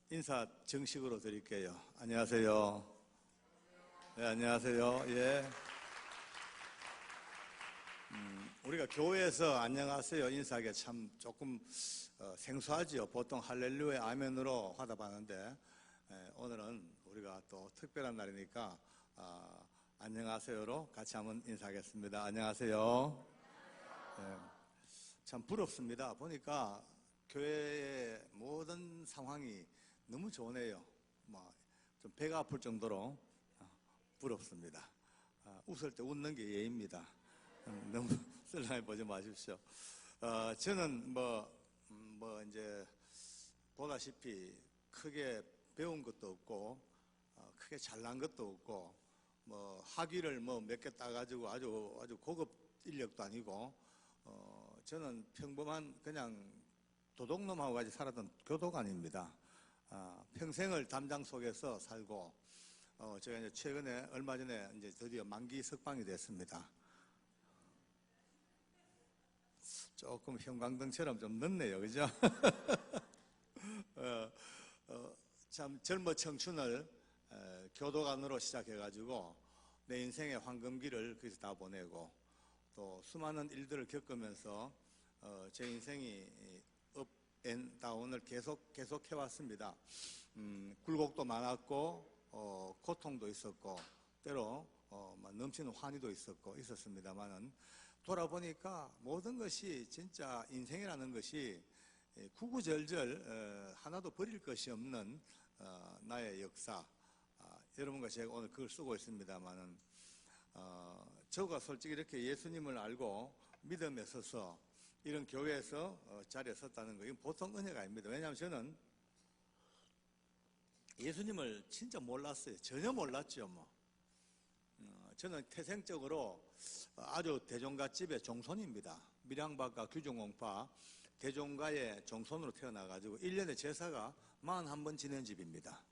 인사 정식으로 드릴게요. 안녕하세요. 네, 안녕하세요. 예. 우리가 교회에서 안녕하세요 인사하기 참 조금 생소하지요. 보통 할렐루야 아멘으로 화답하는데 오늘은 우리가 또 특별한 날이니까 안녕하세요로 같이 한번 인사하겠습니다. 안녕하세요. 예, 참 부럽습니다. 보니까 교회의 모든 상황이 너무 좋네요. 좀 배가 아플 정도로 부럽습니다. 웃을 때 웃는 게 예입니다. 너무 쓸랑해 보지 마십시오. 저는 이제 보다시피 크게 배운 것도 없고 크게 잘난 것도 없고 학위를 몇 개 따가지고 아주 고급 인력도 아니고 저는 평범한 그냥 도둑놈하고 같이 살았던 교도관입니다. 평생을 담장 속에서 살고 제가 이제 최근에 얼마 전에 이제 드디어 만기 석방이 됐습니다. 조금 형광등처럼 좀 늦네요, 그죠? 참 젊은 청춘을 교도관으로 시작해가지고 내 인생의 황금기를 거기서 다 보내고 또 수많은 일들을 겪으면서 제 인생이 업 앤 다운을 계속 해왔습니다. 굴곡도 많았고 고통도 있었고 때로 넘치는 환희도 있었습니다만은 돌아보니까 모든 것이 진짜 인생이라는 것이 구구절절 하나도 버릴 것이 없는 나의 역사. 여러분과 제가 오늘 그걸 쓰고 있습니다만은 저가 솔직히 이렇게 예수님을 알고 믿음에 서서 이런 교회에서 자리에 섰다는 거 이건 보통 은혜가 아닙니다. 왜냐하면 저는 예수님을 진짜 몰랐어요. 전혀 몰랐죠. 저는 태생적으로 아주 대종갓집의 종손입니다. 밀양박과 규종홍파 대종가의 종손으로 태어나가지고 1년에 제사가 41번 지낸 집입니다.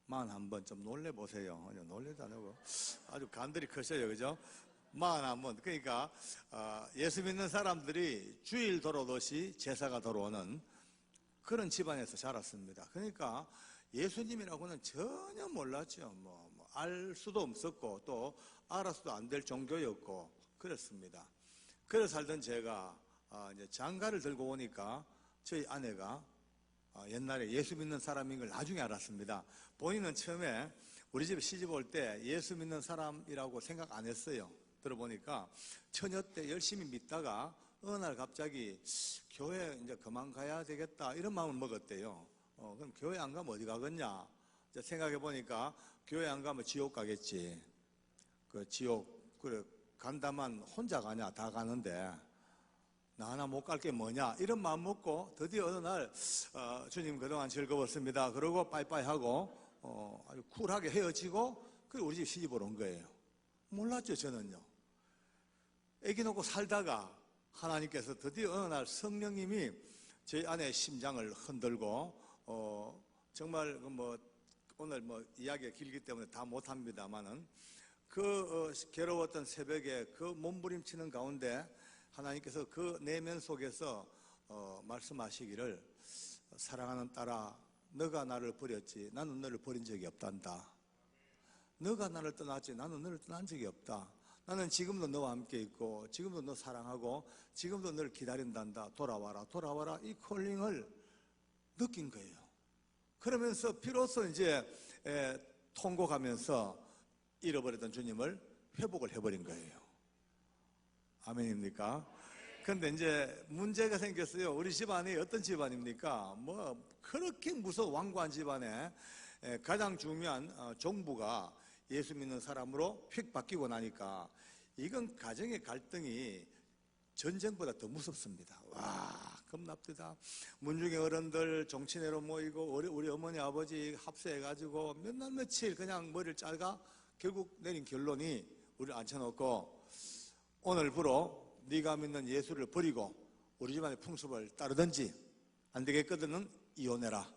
41번 좀 놀래보세요. 놀래도 안 하고 아주 간들이 크셔요. 그죠? 41번. 그러니까 예수 믿는 사람들이 주일 돌아오듯이 제사가 돌아오는 그런 집안에서 자랐습니다. 그러니까 예수님이라고는 전혀 몰랐죠. 알 수도 없었고 또 알아서도 안 될 종교였고 그렇습니다. 그래서 살던 제가 이제 장가를 들고 오니까 저희 아내가 옛날에 예수 믿는 사람인 걸 나중에 알았습니다. 본인은 처음에 우리 집에 시집 올 때 예수 믿는 사람이라고 생각 안 했어요. 들어보니까 처녀 때 열심히 믿다가 어느 날 갑자기 교회 이제 그만 가야 되겠다 이런 마음을 먹었대요. 그럼 교회 안 가면 어디 가겠냐? 생각해 보니까 교회 안 가면 지옥 가겠지. 그 지옥 그래 간다만 혼자 가냐? 다 가는데 나 하나 못 갈 게 뭐냐? 이런 마음 먹고 드디어 어느 날 주님 그동안 즐거웠습니다. 그러고 빠이빠이 하고 아주 쿨하게 헤어지고 그리고 우리 집 시집으로 온 거예요. 몰랐죠 저는요. 애기 놓고 살다가 하나님께서 드디어 어느 날 성령님이 저희 아내의 심장을 흔들고 정말 오늘 이야기가 길기 때문에 다 못합니다만은 괴로웠던 새벽에 그 몸부림치는 가운데 하나님께서 그 내면 속에서 말씀하시기를 사랑하는 딸아 너가 나를 버렸지 나는 너를 버린 적이 없단다. 너가 나를 떠났지 나는 너를 떠난 적이 없다. 나는 지금도 너와 함께 있고 지금도 너 사랑하고 지금도 너를 기다린단다. 돌아와라 이 콜링을 느낀 거예요. 그러면서 비로소 이제 통곡하면서 잃어버렸던 주님을 회복을 해버린 거예요. 아멘입니까? 근데 이제 문제가 생겼어요. 우리 집안이 어떤 집안입니까? 그렇게 완고한 집안에 가장 중요한 종부가 예수 믿는 사람으로 휙 바뀌고 나니까 이건 가정의 갈등이 전쟁보다 더 무섭습니다. 와, 겁납니다. 문중의 어른들 정치내로 모이고 우리 어머니 아버지 합세해가지고 몇 날 며칠 그냥 머리를 짜가 결국 내린 결론이 우리를 앉혀놓고 오늘부로 네가 믿는 예수를 버리고 우리 집안의 풍습을 따르든지 안 되겠거든 이혼해라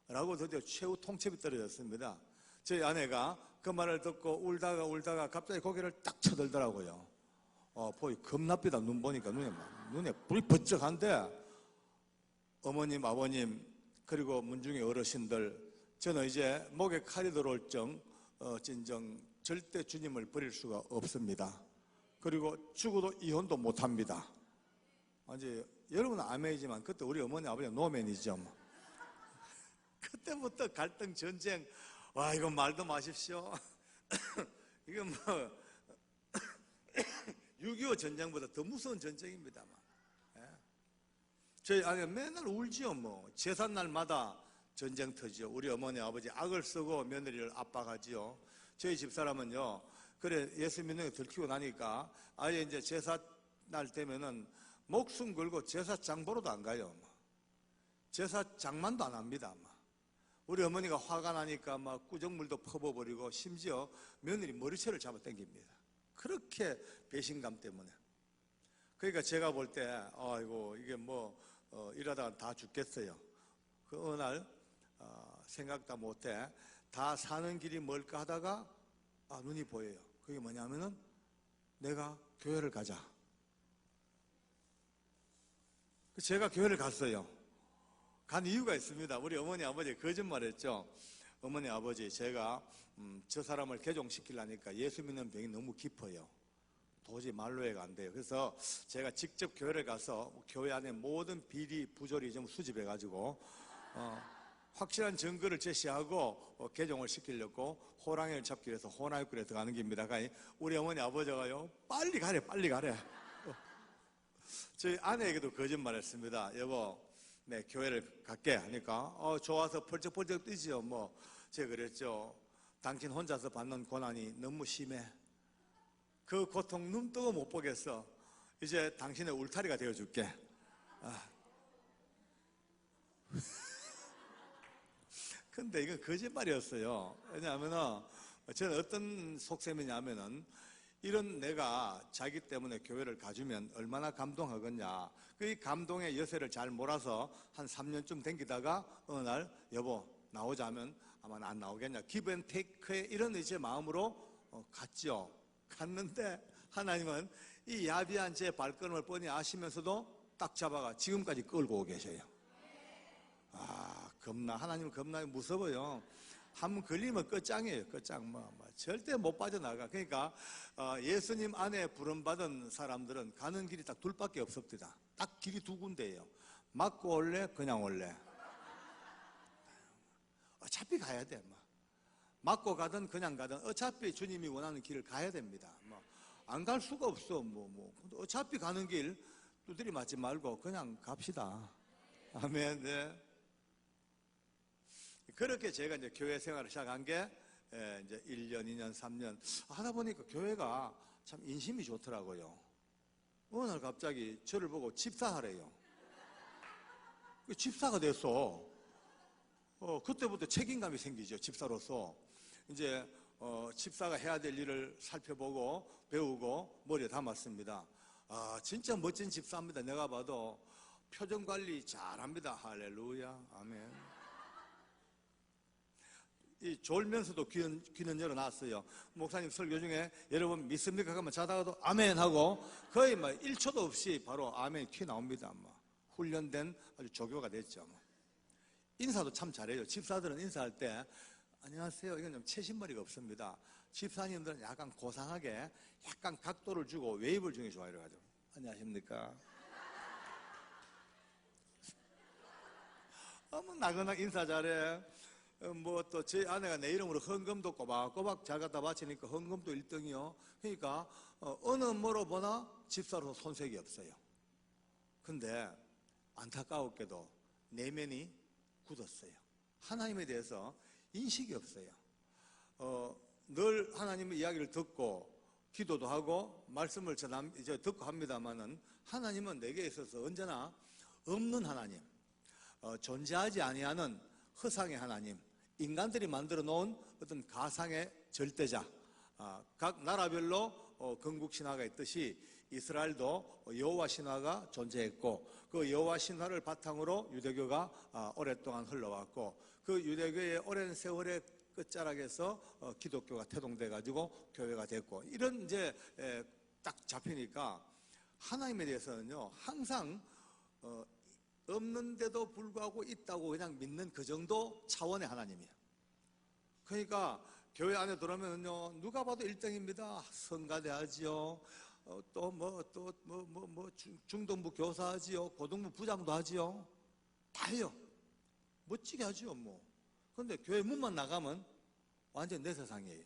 라고 드디어 최후 통첩이 떨어졌습니다. 저희 아내가 그 말을 듣고 울다가 갑자기 고개를 딱 쳐들더라고요. 보이 겁납니다. 눈 보니까 눈에 불이 번쩍한데 어머님 아버님 그리고 문중의 어르신들, 저는 이제 목에 칼이 들어올 진정 절대 주님을 버릴 수가 없습니다. 그리고 죽어도 이혼도 못합니다. 이제 여러분은 아멘이지만 그때 우리 어머니 아버지가 노맨이죠. 그때부터 갈등 전쟁, 와 이건 말도 마십시오. 이건 뭐 6.25 전쟁보다 더 무서운 전쟁입니다만. 저희 아내가 맨날 울지요. 뭐 제삿날마다 전쟁 터지요. 우리 어머니 아버지 악을 쓰고 며느리를 압박하지요. 저희 집사람은요, 그래 예수 믿는 거 들키고 나니까 아예 이제 제삿날 되면은 목숨 걸고 제사장 보러도 안 가요. 제사장만도 안 합니다. 우리 어머니가 화가 나니까 막 꾸정물도 퍼부어버리고 심지어 며느리 머리채를 잡아 당깁니다. 그렇게 배신감 때문에. 그러니까 제가 볼 때 아이고 이게 뭐 이러다가 다 죽겠어요. 그 어느 날 생각도 못해 다 사는 길이 뭘까 하다가 눈이 보여요. 그게 뭐냐면은 내가 교회를 가자. 제가 교회를 갔어요. 간 이유가 있습니다. 우리 어머니 아버지 거짓말했죠. 어머니 아버지 제가 저 사람을 개종시키려니까 예수 믿는 병이 너무 깊어요. 도저히 말로 해가 안 돼요. 그래서 제가 직접 교회를 가서 교회 안에 모든 비리 부조리 좀 수집해가지고 확실한 증거를 제시하고 개종을 시키려고 호랑이를 잡기 위해서 호랑이굴에 들어가는 길입니다. 우리 어머니 아버지가요, 빨리 가래 빨리 가래. 저희 아내에게도 거짓말했습니다. 여보, 네 교회를 갈게 하니까 좋아서 펄쩍펄쩍 뛰지요. 뭐 제가 그랬죠. 당신 혼자서 받는 고난이 너무 심해. 그 고통 눈뜨고 못 보겠어. 이제 당신의 울타리가 되어줄게. 근데 이건 거짓말이었어요. 왜냐하면 저는 어떤 속셈이냐면은 이런 내가 자기 때문에 교회를 가주면 얼마나 감동하겠냐. 그 감동의 여세를 잘 몰아서 한 3년쯤 댕기다가 어느 날 여보 나오자면 아마 안 나오겠냐. 기브앤테이크의 이런 이제 마음으로 갔죠. 갔는데 하나님은 이 야비한 제 발걸음을 뻔히 아시면서도 딱 잡아가 지금까지 끌고 오고 계셔요. 하나님은 겁나게 무서워요. 한번 걸리면 끝장이에요. 끝장. 절대 못 빠져나가. 그러니까 예수님 안에 부름받은 사람들은 가는 길이 딱 둘밖에 없습니다. 딱 길이 두 군데예요. 맞고 올래 그냥 올래. 어차피 가야 돼. 맞고 가든 그냥 가든 어차피 주님이 원하는 길을 가야 됩니다. 안 갈 수가 없어. 어차피 가는 길 두드리 맞지 말고 그냥 갑시다. 아멘. 네. 그렇게 제가 이제 교회 생활을 시작한 게 이제 1년, 2년, 3년 하다 보니까 교회가 참 인심이 좋더라고요. 어느 날 갑자기 저를 보고 집사하래요. 집사가 됐어. 그때부터 책임감이 생기죠. 집사로서. 이제 집사가 해야 될 일을 살펴보고 배우고 머리에 담았습니다. 진짜 멋진 집사입니다. 내가 봐도 표정 관리 잘합니다. 할렐루야. 아멘. 졸면서도 귀는 열어놨어요. 목사님 설교 중에 여러분 믿습니까? 그러면 자다가도 아멘 하고 거의 1초도 없이 바로 아멘이 튀어나옵니다. 훈련된 아주 조교가 됐죠. 인사도 참 잘해요. 집사들은 인사할 때 안녕하세요. 이건 좀 채신머리가 없습니다. 집사님들은 약간 고상하게 약간 각도를 주고 웨이브를 주는 게 좋아요. 가지고 안녕하십니까? 나거나 인사 잘해. 또 제 아내가 내 이름으로 헌금도 꼬박꼬박 잘 갖다 바치니까 헌금도 1등이요. 그러니까 어느 뭐로 보나 집사로서 손색이 없어요. 근데 안타까웠게도 내면이 굳었어요. 하나님에 대해서 인식이 없어요. 늘 하나님의 이야기를 듣고 기도도 하고 말씀을 이제 듣고 합니다만은 하나님은 내게 있어서 언제나 없는 하나님, 존재하지 아니하는 허상의 하나님, 인간들이 만들어 놓은 어떤 가상의 절대자, 각 나라별로 건국 신화가 있듯이 이스라엘도 여호와 신화가 존재했고 그 여호와 신화를 바탕으로 유대교가 오랫동안 흘러왔고 그 유대교의 오랜 세월의 끝자락에서 기독교가 태동돼 가지고 교회가 됐고 이런 이제 딱 잡히니까 하나님에 대해서는요 항상 없는데도 불구하고 있다고 그냥 믿는 그 정도 차원의 하나님이에요. 그러니까 교회 안에 들어오면요, 누가 봐도 1등입니다. 성가대하지요. 중등부 교사하지요. 고등부 부장도 하지요. 다 해요. 멋지게 하지요, 뭐. 그런데 교회 문만 나가면 완전 내 세상이에요.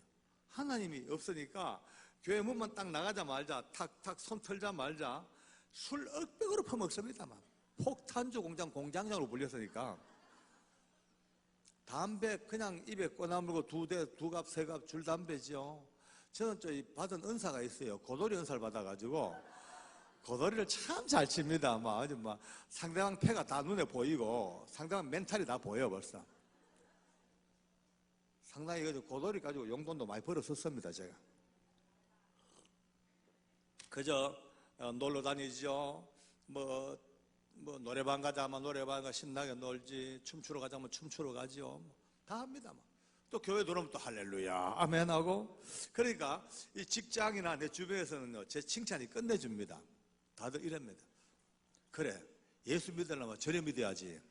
하나님이 없으니까 교회 문만 딱 나가자마자 탁탁 손 털자마자 술 억백으로 퍼먹습니다만. 폭탄주 공장 공장장으로 불렸으니까. 담배 그냥 입에 꺼나물고 두 갑, 세 갑 줄 담배죠. 저는 받은 은사가 있어요. 고돌이 은사를 받아가지고 고돌이를 참 잘 칩니다. 막 상대방 패가 다 눈에 보이고 상대방 멘탈이 다 보여요, 벌써. 상당히 고돌이 가지고 용돈도 많이 벌었었습니다, 제가. 그저 놀러 다니죠. 노래방 가자면 노래방 가 신나게 놀지, 춤추러 가자면 춤추러 가죠. 다 합니다. 또 교회 들어오면 또 할렐루야, 아멘 하고. 그러니까 이 직장이나 내 주변에서는요, 제 칭찬이 끝내줍니다. 다들 이럽니다. 그래, 예수 믿으려면 저래 믿어야지.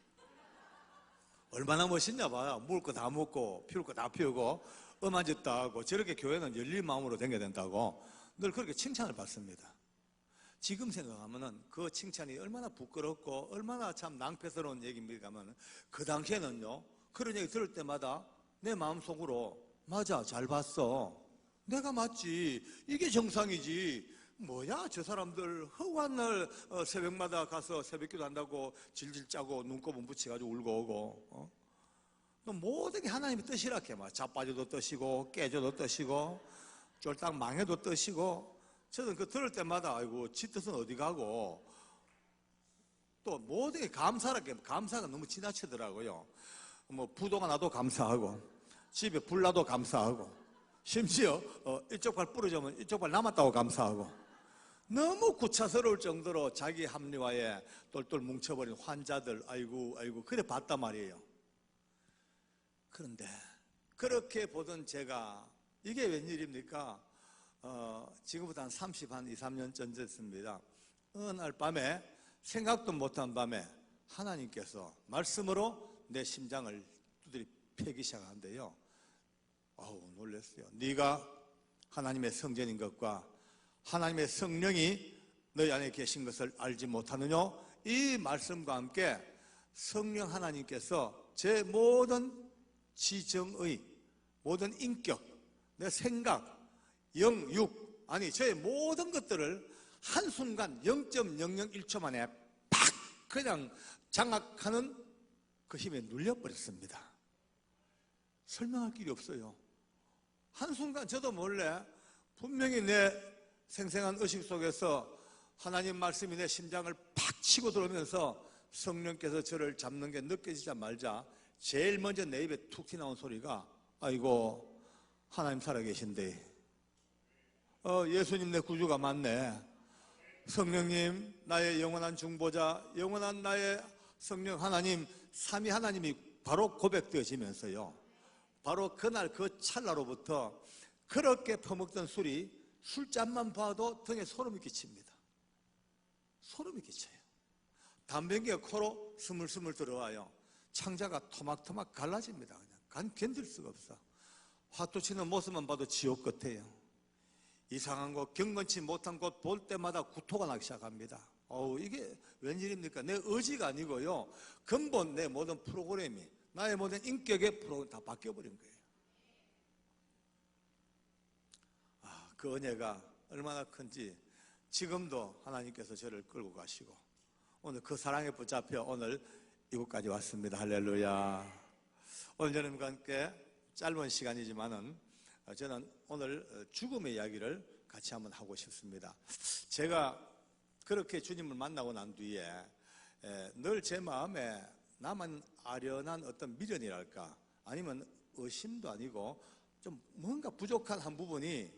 얼마나 멋있냐 봐요. 먹을 거 다 먹고 피울 거 다 피우고 엄한 짓도 하고 저렇게 교회는 열린 마음으로 다녀야 된다고 늘 그렇게 칭찬을 받습니다. 지금 생각하면은 그 칭찬이 얼마나 부끄럽고 얼마나 참 낭패스러운 얘기입니까 하면, 그 당시에는요, 그런 얘기 들을 때마다 내 마음속으로 맞아, 잘 봤어, 내가 맞지, 이게 정상이지, 뭐야 저 사람들 허구한 날 새벽마다 가서 새벽기도 한다고 질질 짜고 눈곱은 붙여가지고 울고 오고, 또 모든 게 하나님의 뜻이라 해. 막 자빠져도 뜻이고 깨져도 뜻이고 쫄딱 망해도 뜻이고. 저는 그 들을 때마다 아이고 지 뜻은 어디 가고, 또 모든 게 감사가 너무 지나치더라고요. 부도가 나도 감사하고 집에 불 나도 감사하고 심지어 이쪽 발 부러지면 이쪽 발 남았다고 감사하고, 너무 구차스러울 정도로 자기 합리화에 똘똘 뭉쳐버린 환자들 아이고 그래 봤단 말이에요. 그런데 그렇게 보던 제가 이게 웬일입니까? 지금부터 한 23년 전 됐습니다. 어느 날 밤에, 생각도 못한 밤에 하나님께서 말씀으로 내 심장을 두드리 패기 시작하는데요, 놀랐어요. 네가 하나님의 성전인 것과 하나님의 성령이 너희 안에 계신 것을 알지 못하느냐? 이 말씀과 함께 성령 하나님께서 제 모든 지정의, 모든 인격, 내 생각, 영육, 저의 모든 것들을 한순간 0.001초 만에 팍 그냥 장악하는 그 힘에 눌려버렸습니다. 설명할 길이 없어요. 한순간 저도 몰래 분명히 내 생생한 의식 속에서 하나님 말씀이 내 심장을 팍 치고 들어오면서 성령께서 저를 잡는 게 느껴지자 말자 제일 먼저 내 입에 툭 튀어나온 소리가, 아이고 하나님 살아계신데, 예수님 내 구주가 맞네, 성령님 나의 영원한 중보자, 영원한 나의 성령 하나님, 삼위 하나님이 바로 고백되어지면서요, 바로 그날 그 찰나로부터 그렇게 퍼먹던 술이 술잔만 봐도 등에 소름이 끼칩니다. 소름이 끼쳐요. 담배기가 코로 스물스물 들어와요. 창자가 토막토막 갈라집니다. 그냥 견딜 수가 없어. 화투 치는 모습만 봐도 지옥 같아요. 이상한 곳, 경건치 못한 곳 볼 때마다 구토가 나기 시작합니다. 이게 웬일입니까? 내 의지가 아니고요, 근본 내 모든 프로그램이, 나의 모든 인격의 프로그램이 다 바뀌어버린 거예요. 그 은혜가 얼마나 큰지 지금도 하나님께서 저를 끌고 가시고, 오늘 그 사랑에 붙잡혀 오늘 이곳까지 왔습니다. 할렐루야. 오늘 여러분과 함께 짧은 시간이지만은 저는 오늘 죽음의 이야기를 같이 한번 하고 싶습니다. 제가 그렇게 주님을 만나고 난 뒤에 늘 제 마음에 남은 아련한 어떤 미련이랄까, 아니면 의심도 아니고 좀 뭔가 부족한 한 부분이,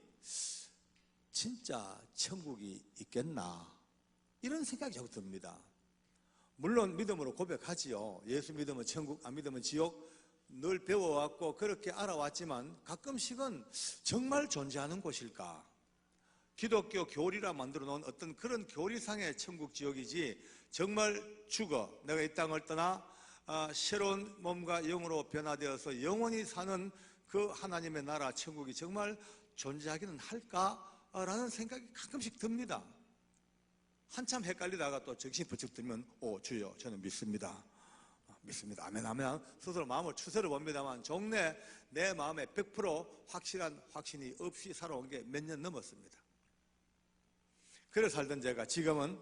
진짜 천국이 있겠나, 이런 생각이 자꾸 듭니다. 물론 믿음으로 고백하지요. 예수 믿으면 천국, 안 믿으면 지옥 늘 배워왔고 그렇게 알아왔지만 가끔씩은 정말 존재하는 곳일까, 기독교 교리라 만들어 놓은 어떤 그런 교리상의 천국 지옥이지, 정말 죽어 내가 이 땅을 떠나 새로운 몸과 영으로 변화되어서 영원히 사는 그 하나님의 나라 천국이 정말 존재하기는 할까라는 생각이 가끔씩 듭니다. 한참 헷갈리다가 또 정신이 번쩍 들면 주여 저는 믿습니다. 믿습니다. 아멘 아멘. 스스로 마음을 추스려 봅니다만 종래 내 마음에 100% 확실한 확신이 없이 살아온 게 몇 년 넘었습니다. 그래 살던 제가 지금은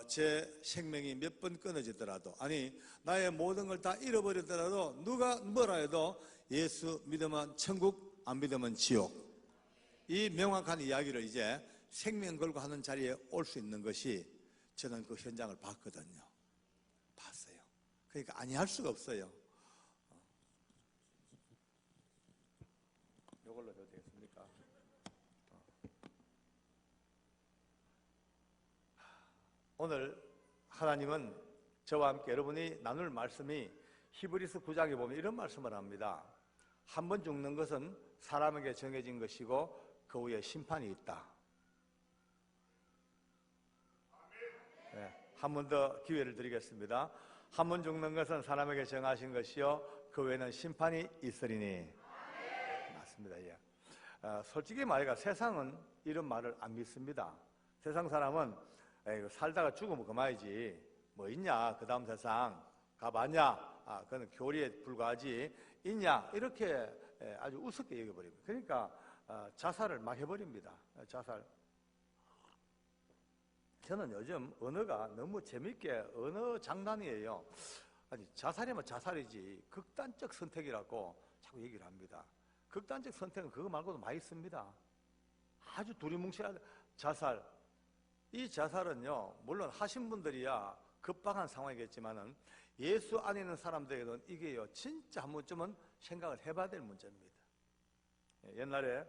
제 생명이 몇 번 끊어지더라도, 아니 나의 모든 걸 다 잃어버리더라도 누가 뭐라 해도 예수 믿으면 천국, 안 믿으면 지옥, 이 명확한 이야기를 이제 생명 걸고 하는 자리에 올 수 있는 것이, 저는 그 현장을 봤거든요. 봤어요. 그러니까 아니할 수가 없어요. 이걸로 해도 되겠습니까? 오늘 하나님은 저와 함께 여러분이 나눌 말씀이 히브리서 9장에 보면 이런 말씀을 합니다. 한 번 죽는 것은 사람에게 정해진 것이고 그 후에 심판이 있다. 네, 한 번 더 기회를 드리겠습니다. 한 번 죽는 것은 사람에게 정하신 것이요 그 후에는 심판이 있으리니. 맞습니다. 예. 솔직히 말해가 세상은 이런 말을 안 믿습니다. 세상 사람은 살다가 죽으면 그만이지 뭐 있냐, 그 다음 세상 가봤냐, 그건 교리에 불과하지 있냐, 이렇게 아주 우습게 여겨버립니다. 그러니까 자살을 막 해버립니다. 자살. 저는 요즘 언어가 너무 재밌게 언어 장난이에요. 아니 자살이면 자살이지 극단적 선택이라고 자꾸 얘기를 합니다. 극단적 선택은 그거 말고도 많이 있습니다. 아주 두리뭉실한 자살. 이 자살은요, 물론 하신 분들이야 급박한 상황이겠지만은 예수 안에 있는 사람들에게는 이게요 진짜 한 번쯤은 생각을 해봐야 될 문제입니다. 옛날에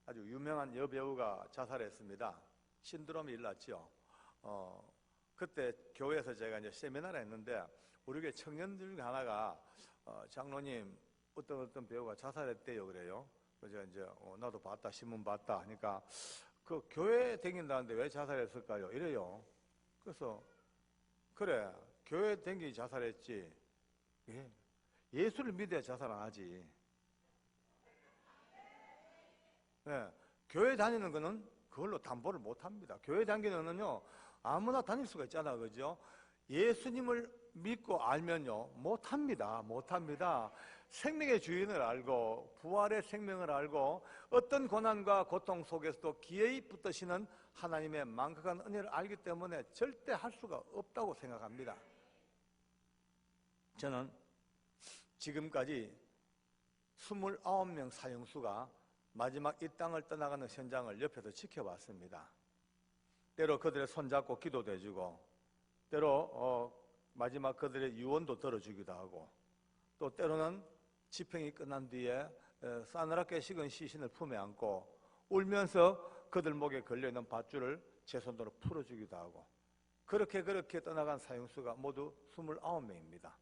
아주 유명한 여배우가 자살했습니다. 신드롬이 일어났죠. 그때 교회에서 제가 이제 세미나를 했는데 우리 교회 청년들 중에 하나가 장로님 어떤 배우가 자살했대요 그래요. 그래서 이제 나도 봤다, 신문 봤다 하니까 그 교회 다닌다는데 왜 자살했을까요? 이래요. 그래서 그래 교회 다니기 자살했지. 예. 예수를 믿어야 자살 안 하지. 예. 교회 다니는 거는 그걸로 담보를 못 합니다. 교회 다니는 거는요 아무나 다닐 수가 있잖아, 그죠? 예수님을 믿고 알면요 못 합니다. 못 합니다. 생명의 주인을 알고 부활의 생명을 알고 어떤 고난과 고통 속에서도 기어이 붙드시는 하나님의 만극한 은혜를 알기 때문에 절대 할 수가 없다고 생각합니다. 저는 지금까지 29명 사형수가 마지막 이 땅을 떠나가는 현장을 옆에서 지켜봤습니다. 때로 그들의 손잡고 기도도 해주고, 때로 마지막 그들의 유언도 들어주기도 하고, 또 때로는 집행이 끝난 뒤에 싸늘하게 식은 시신을 품에 안고 울면서 그들 목에 걸려있는 밧줄을 제 손으로 풀어주기도 하고, 그렇게 떠나간 사형수가 모두 29명입니다.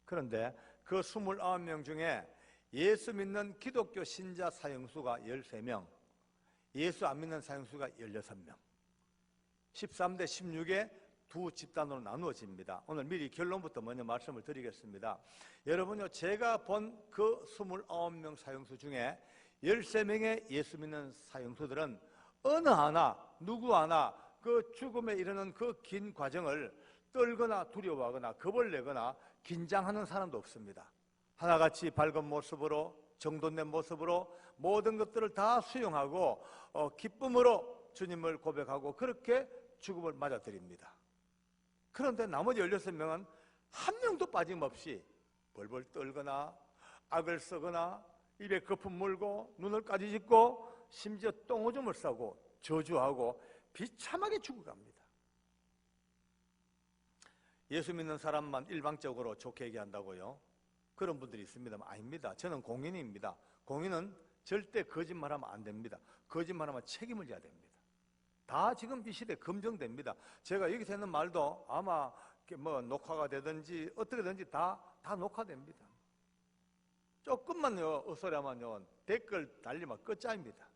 그런데 그 29명 중에 예수 믿는 기독교 신자 사형수가 13명, 예수 안 믿는 사형수가 16명, 13대 16의 두 집단으로 나누어집니다. 오늘 미리 결론부터 먼저 말씀을 드리겠습니다. 여러분요, 제가 본 그 29명 사형수 중에 13명의 예수 믿는 사형수들은 어느 하나, 누구 하나 그 죽음에 이르는 그 긴 과정을 떨거나 두려워하거나 겁을 내거나 긴장하는 사람도 없습니다. 하나같이 밝은 모습으로, 정돈된 모습으로 모든 것들을 다 수용하고 기쁨으로 주님을 고백하고 그렇게 죽음을 맞아들입니다. 그런데 나머지 16명은 한 명도 빠짐없이 벌벌 떨거나 악을 쓰거나 입에 거품 물고 눈을 까지짓고 심지어 똥오줌을 싸고 저주하고 비참하게 죽어갑니다. 예수 믿는 사람만 일방적으로 좋게 얘기한다고요? 그런 분들이 있습니다만 아닙니다. 저는 공인입니다. 공인은 절대 거짓말하면 안 됩니다. 거짓말하면 책임을 져야 됩니다. 다 지금 이 시대에 검증됩니다. 제가 여기서 하는 말도 아마 뭐 녹화가 되든지 어떻게 되든지 다 녹화됩니다. 조금만요 헛소리하면요 댓글 달리면 끝장입니다.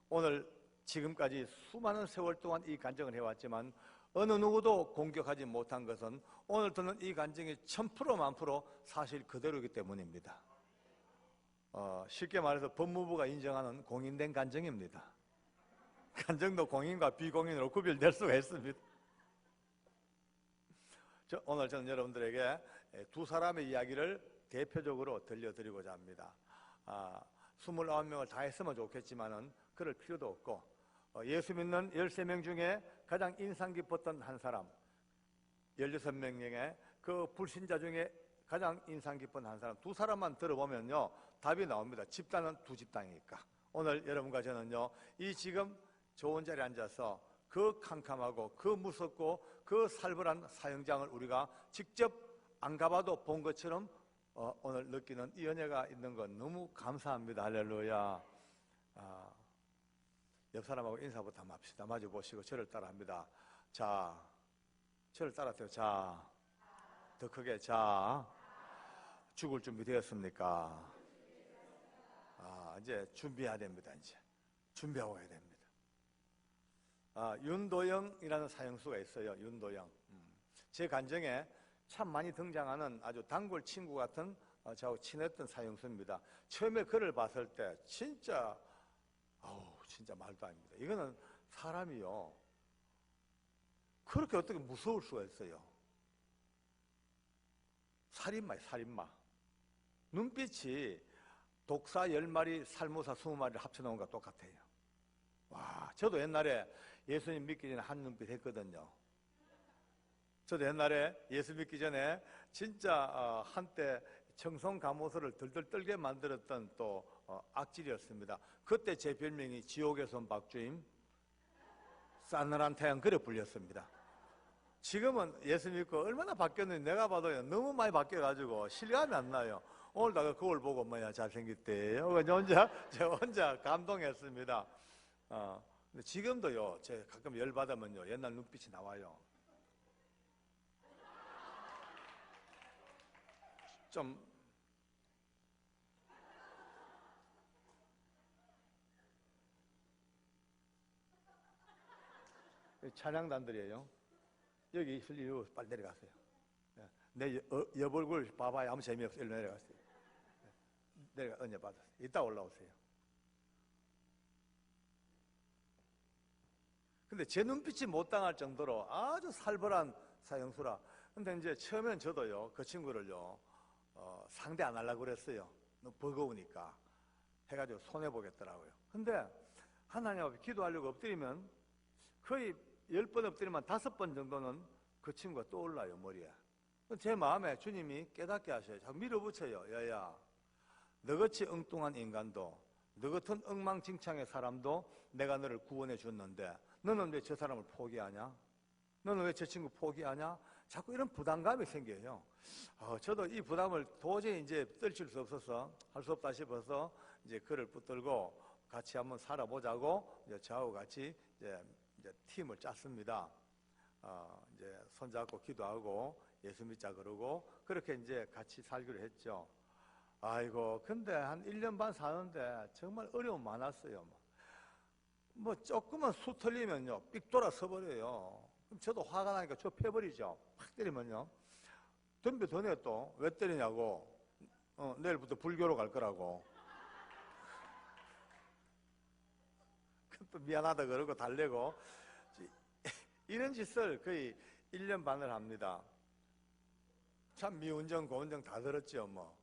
오늘 지금까지 수많은 세월 동안 이 간증을 해왔지만 어느 누구도 공격하지 못한 것은 오늘 듣는 이 간증이 1000% 만프로 사실 그대로이기 때문입니다. 쉽게 말해서 법무부가 인정하는 공인된 간증입니다. 간증도 공인과 비공인으로 구별될 수가 있습니다. 오늘 저는 여러분들에게 두 사람의 이야기를 대표적으로 들려드리고자 합니다. 29명을 다 했으면 좋겠지만은 그럴 필요도 없고, 예수 믿는 13명 중에 가장 인상 깊었던 한 사람, 16명 중에 그 불신자 중에 가장 인상 깊은 한 사람, 두 사람만 들어보면요 답이 나옵니다. 집단은 두 집단이니까. 오늘 여러분과 저는요 이 지금 좋은 자리에 앉아서 그 캄캄하고 그 무섭고 그 살벌한 사형장을 우리가 직접 안 가봐도 본 것처럼 오늘 느끼는 이 은혜가 있는 건 너무 감사합니다. 할렐루야. 옆 사람하고 인사부터 한번 합시다. 마주 보시고 저를 따라합니다. 자, 저를 따라하세요. 자, 더 크게. 자, 죽을 준비 되었습니까? 이제 준비해야 됩니다. 이제 준비하고 가야 됩니다. 윤도영이라는 사형수가 있어요. 윤도영. 제 간증에 참 많이 등장하는 아주 단골 친구 같은 저하고 친했던 사형수입니다. 처음에 그를 봤을 때 진짜 진짜 말도 아닙니다. 이거는 사람이요 그렇게 어떻게 무서울 수가 있어요. 살인마예요. 살인마. 눈빛이 독사 10마리 살모사 20마리를 합쳐놓은 것과 똑같아요. 와, 저도 옛날에 예수님 믿기 전에 한 눈빛 했거든요. 저도 옛날에 예수 믿기 전에 진짜 한때 청송감호소를 들들 떨게 만들었던 또 악질이었습니다. 그때 제 별명이 지옥에서 온 박주임, 싸늘한 태양, 그래 불렸습니다. 지금은 예수 믿고 얼마나 바뀌었는지 내가 봐도 너무 많이 바뀌어가지고 실감이 안 나요. 오늘다가 거울 보고 뭐야 잘생겼대요. 제가 혼자 감동했습니다. 근데 지금도요, 제가 가끔 열받으면요 옛날 눈빛이 나와요. 좀 찬양단들이에요. 여기 있을 이유 빨리 내려가세요. 내 옆 얼굴 봐봐야 아무 재미없어. 일로 내려가세요. 내가 은혜 받았어요. 이따 올라오세요. 근데 제 눈빛이 못 당할 정도로 아주 살벌한 사형수라. 근데 이제 처음엔 저도요 그 친구를요 상대 안 하려고 그랬어요. 너무 버거우니까 해가지고 손해보겠더라고요. 근데 하나님 앞에 기도하려고 엎드리면 거의 10번 엎드리면 5번 정도는 그 친구가 떠올라요, 머리에. 제 마음에 주님이 깨닫게 하셔요. 자꾸 밀어붙여요. 야야, 너같이 엉뚱한 인간도, 너 같은 엉망진창의 사람도 내가 너를 구원해 줬는데 너는 왜 저 사람을 포기하냐? 너는 왜 저 친구 포기하냐? 자꾸 이런 부담감이 생겨요. 저도 이 부담을 도저히 이제 떨칠 수 없어서 할 수 없다 싶어서 이제 그를 붙들고 같이 한번 살아보자고 이제 저하고 같이 이제 팀을 짰습니다. 이제 손잡고 기도하고 예수 믿자 그러고 그렇게 이제 같이 살기로 했죠. 아이고, 근데 한 1년 반 사는데 정말 어려움 많았어요. 뭐 조금만 수 틀리면요 삑 돌아 서버려요. 그럼 저도 화가 나니까 저 패버리죠. 확 때리면요. 덤벼 더 내 또. 왜 때리냐고. 내일부터 불교로 갈 거라고. 또 미안하다 그러고 달래고. 이런 짓을 거의 1년 반을 합니다. 참 미운정 고운정 다 들었죠 뭐.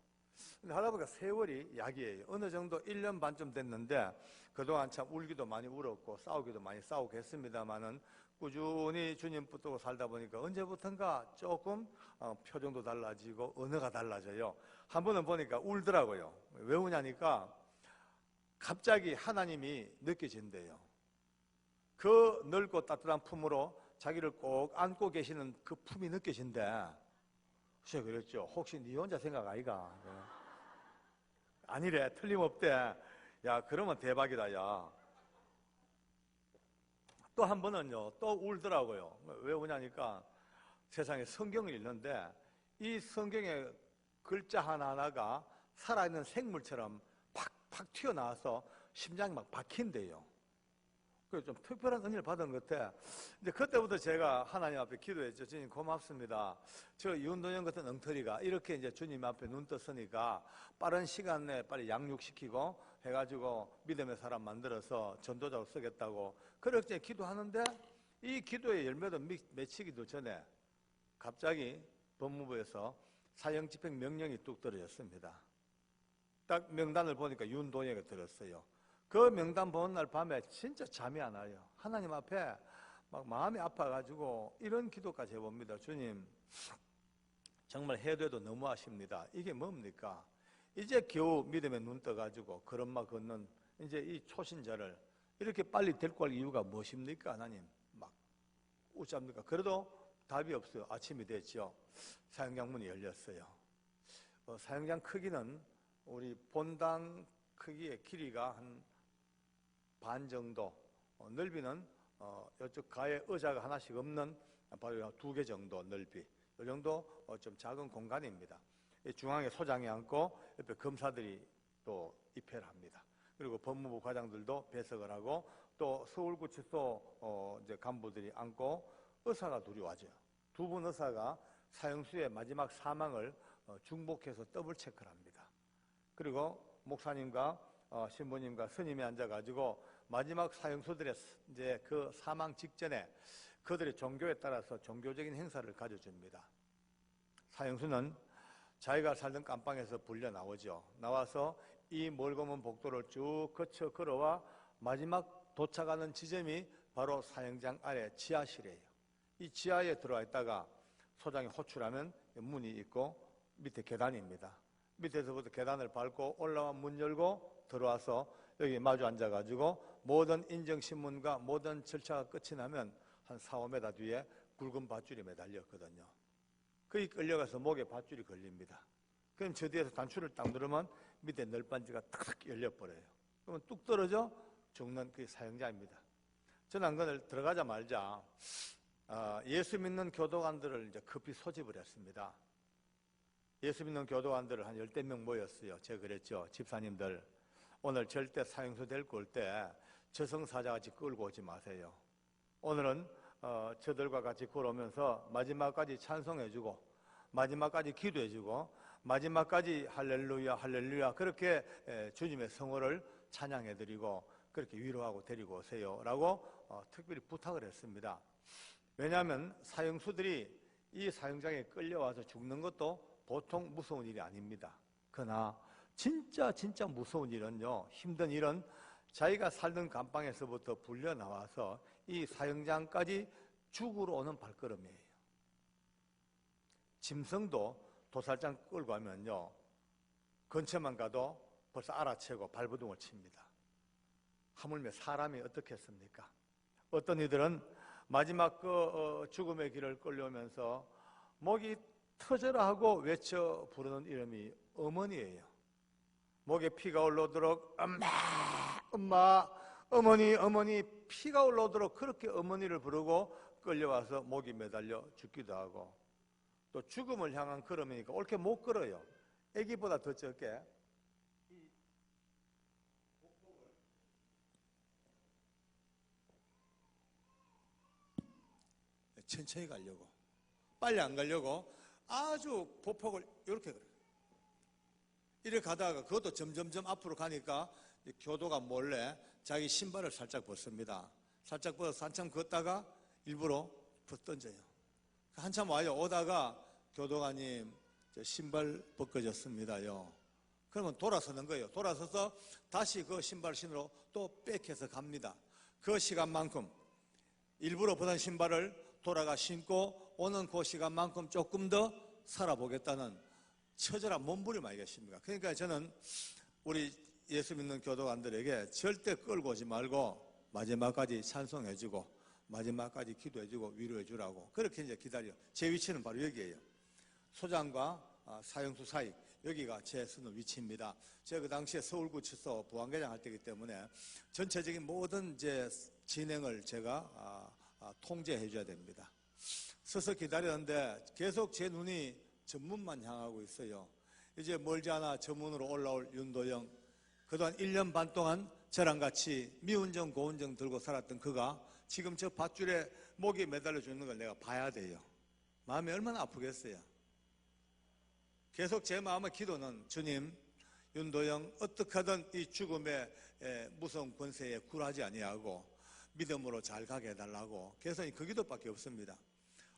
근데 하다 보니까 세월이 약이에요. 어느 정도 1년 반쯤 됐는데 그동안 참 울기도 많이 울었고 싸우기도 많이 싸우고 했습니다만은 꾸준히 주님 붙들고 살다 보니까 언제부턴가 조금 표정도 달라지고 언어가 달라져요. 한 번은 보니까 울더라고요. 왜 우냐니까 갑자기 하나님이 느껴진대요. 그 넓고 따뜻한 품으로 자기를 꼭 안고 계시는 그 품이 느껴진대. 제가 그랬죠. 혹시 네 혼자 생각 아이가? 아니래. 틀림없대. 야, 그러면 대박이다. 야. 또 한 번은요, 또 울더라고요. 왜 우냐니까 세상에 성경을 읽는데 이 성경의 글자 하나하나가 살아있는 생물처럼 팍팍 튀어나와서 심장이 막 박힌대요. 그래서 좀 특별한 은혜를 받은 것 같아. 이제 그때부터 제가 하나님 앞에 기도했죠. 주님 고맙습니다. 저 윤도현 같은 엉터리가 이렇게 이제 주님 앞에 눈 떴으니까 빠른 시간 내에 빨리 양육시키고 해가지고 믿음의 사람 만들어서 전도자로 쓰겠다고 그렇게 기도하는데 이 기도의 열매도 맺히기도 전에 갑자기 법무부에서 사형집행 명령이 뚝 떨어졌습니다. 딱 명단을 보니까 윤도현이가 들었어요. 그 명단 보는 날 밤에 진짜 잠이 안 와요. 하나님 앞에 막 마음이 아파가지고 이런 기도까지 해봅니다. 주님, 정말 해도 해도 너무하십니다. 이게 뭡니까? 이제 겨우 믿음에 눈 떠가지고 걸음마 걷는 이제 이 초신자를 이렇게 빨리 데리고 갈 이유가 무엇입니까? 하나님, 막 웃잡니까? 그래도 답이 없어요. 아침이 됐죠. 사형장 문이 열렸어요. 사형장 크기는 우리 본당 크기의 길이가 한 반 정도, 넓이는 이쪽 가에 의자가 하나씩 없는 바로 2개 정도 넓이, 이 정도 좀 작은 공간입니다. 중앙에 소장이 앉고 옆에 검사들이 또 입회를 합니다. 그리고 법무부 과장들도 배석을 하고 또 서울구치소 이제 간부들이 앉고 의사가 둘이 와줘요. 2분 의사가 사형수의 마지막 사망을 중복해서 더블 체크를 합니다. 그리고 목사님과 신부님과 스님이 앉아가지고 마지막 사형수들의 이제 그 사망 직전에 그들의 종교에 따라서 종교적인 행사를 가져줍니다. 사형수는 자기가 살던 깜방에서 불려 나오죠. 나와서 이 멀고 먼 복도를 쭉 거쳐 걸어와 마지막 도착하는 지점이 바로 사형장 아래 지하실이에요. 이 지하에 들어와 있다가 소장이 호출하면 문이 있고 밑에 계단입니다. 밑에서부터 계단을 밟고 올라와 문 열고 들어와서 여기 마주 앉아가지고 모든 인정신문과 모든 절차가 끝이 나면 한 4, 5m 뒤에 굵은 밧줄이 매달렸거든요. 거기 끌려가서 목에 밧줄이 걸립니다. 그럼 저 뒤에서 단추를 딱 누르면 밑에 널빤지가 탁 열려버려요. 그러면 뚝 떨어져 죽는 그 사형자입니다. 저는 안 그날 들어가자마자 예수 믿는 교도관들을 이제 급히 소집을 했습니다. 예수 믿는 교도관들을 한 10대 명 모였어요. 제가 그랬죠. 집사님들, 오늘 절대 사형수 데리고 올 때 저승사자같이 끌고 오지 마세요. 오늘은 저들과 같이 걸어오면서 마지막까지 찬송해주고 마지막까지 기도해주고 마지막까지 할렐루야 할렐루야 그렇게 주님의 성호를 찬양해드리고 그렇게 위로하고 데리고 오세요 라고 특별히 부탁을 했습니다. 왜냐하면 사형수들이 이 사형장에 끌려와서 죽는 것도 보통 무서운 일이 아닙니다. 그러나 진짜 무서운 일은요, 힘든 일은 자기가 살던 감방에서부터 불려 나와서 이 사형장까지 죽으러 오는 발걸음이에요. 짐승도 도살장 끌고 가면요, 근처만 가도 벌써 알아채고 발버둥을 칩니다. 하물며 사람이 어떻겠습니까? 어떤 이들은 마지막 그 죽음의 길을 끌려오면서 목이 터져라 하고 외쳐 부르는 이름이 어머니예요. 목에 피가 올라오도록 엄마, 어머니 피가 올라오도록 그렇게 어머니를 부르고 끌려와서 목이 매달려 죽기도 하고 또 죽음을 향한 걸음이니까 옳게 못 걸어요. 아기보다 더 적게 천천히 가려고 빨리 안 가려고 아주 보폭을 이렇게 걸어요. 이렇게 가다가 그것도 점점점 앞으로 가니까 교도가 몰래 자기 신발을 살짝 벗습니다. 살짝 벗어서 한참 걷다가 일부러 던져요. 한참 와요. 오다가 교도관님 저 신발 벗겨졌습니다요. 그러면 돌아서는 거예요. 돌아서서 다시 그 신발 신으러 또 백해서 갑니다. 그 시간만큼 일부러 벗은 신발을 돌아가 신고 오는 그 시간만큼 조금 더 살아보겠다는 처절한 몸부림 아니겠습니까? 그러니까 저는 우리 예수 믿는 교도관들에게 절대 끌고 오지 말고 마지막까지 찬송해주고 마지막까지 기도해주고 위로해주라고 그렇게 이제 기다려. 제 위치는 바로 여기예요. 소장과 사형수 사이, 여기가 제 서는 위치입니다. 제가 그 당시에 서울구치소 보안계장 할 때이기 때문에 전체적인 모든 이제 진행을 제가 통제해 줘야 됩니다. 서서 기다렸는데 계속 제 눈이 전문만 향하고 있어요. 이제 멀지 않아 전문으로 올라올 윤도영, 그동안 1년 반 동안 저랑 같이 미운정 고운정 들고 살았던 그가 지금 저 밧줄에 목이 매달려 주는 걸 내가 봐야 돼요. 마음이 얼마나 아프겠어요. 계속 제 마음의 기도는 주님, 윤도영 어떻게 하든 이 죽음의 무서운 권세에 굴하지 아니하고 믿음으로 잘 가게 해달라고 계속 그 기도밖에 없습니다.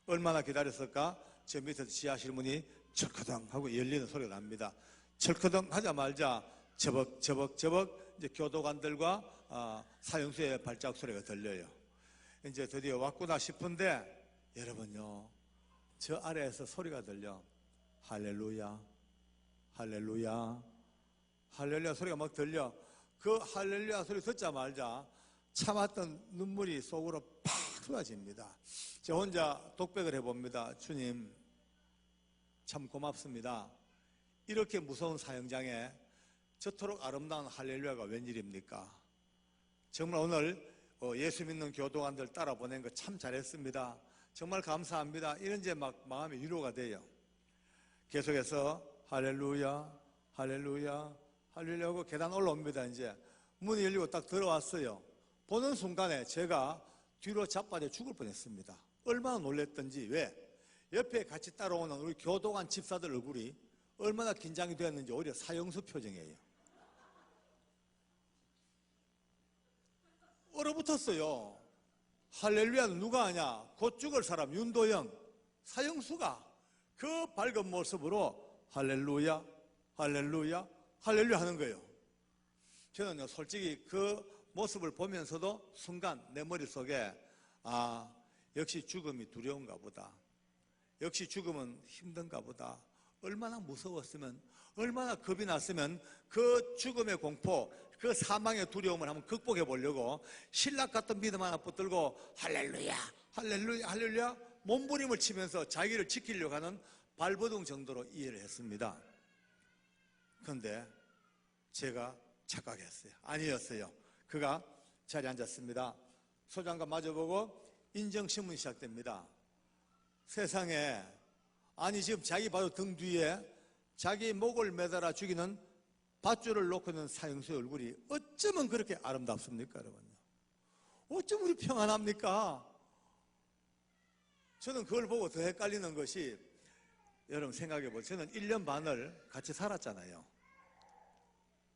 얼마나 기다렸을까? 저 밑에서 지하실 문이 철커덩 하고 열리는 소리가 납니다. 철커덩 하자마자 저벅 이제 교도관들과 사형수의 발자국 소리가 들려요. 이제 드디어 왔구나 싶은데 여러분요, 저 아래에서 소리가 들려. 할렐루야, 할렐루야, 할렐루야 소리가 막 들려. 그 할렐루야 소리 듣자마자 참았던 눈물이 속으로 팍 쏟아집니다. 제가 혼자 독백을 해봅니다. 주님, 참 고맙습니다. 이렇게 무서운 사형장에 저토록 아름다운 할렐루야가 웬일입니까? 정말 오늘 예수 믿는 교도관들 따라 보낸 거 참 잘했습니다. 정말 감사합니다. 이런 이제 막 마음이 위로가 돼요. 계속해서 할렐루야, 할렐루야, 할렐루야 하고 계단 올라옵니다. 이제 문이 열리고 딱 들어왔어요. 보는 순간에 제가 뒤로 자빠져 죽을 뻔했습니다. 얼마나 놀랬던지. 왜? 옆에 같이 따라오는 우리 교도관 집사들 얼굴이 얼마나 긴장이 되었는지 오히려 사형수 표정이에요. 얼어붙었어요. 할렐루야는 누가 하냐? 곧 죽을 사람 윤도영 사형수가 그 밝은 모습으로 할렐루야, 할렐루야, 할렐루야 하는 거예요. 저는 솔직히 그 모습을 보면서도 순간 내 머릿속에 역시 죽음이 두려운가 보다. 역시 죽음은 힘든가 보다. 얼마나 무서웠으면, 얼마나 겁이 났으면 그 죽음의 공포, 그 사망의 두려움을 한번 극복해 보려고 신락 같은 믿음 하나 붙들고 할렐루야, 할렐루야, 할렐루야 몸부림을 치면서 자기를 지키려고 하는 발버둥 정도로 이해를 했습니다. 그런데 제가 착각했어요. 아니었어요. 그가 자리에 앉았습니다. 소장과 마주보고 인정신문이 시작됩니다. 세상에, 아니 지금 자기 바로 등 뒤에 자기 목을 매달아 죽이는 밧줄을 놓고 있는 사형수의 얼굴이 어쩌면 그렇게 아름답습니까, 여러분? 어쩜 우리 평안합니까? 저는 그걸 보고 더 헷갈리는 것이, 여러분 생각해보세요. 저는 1년 반을 같이 살았잖아요.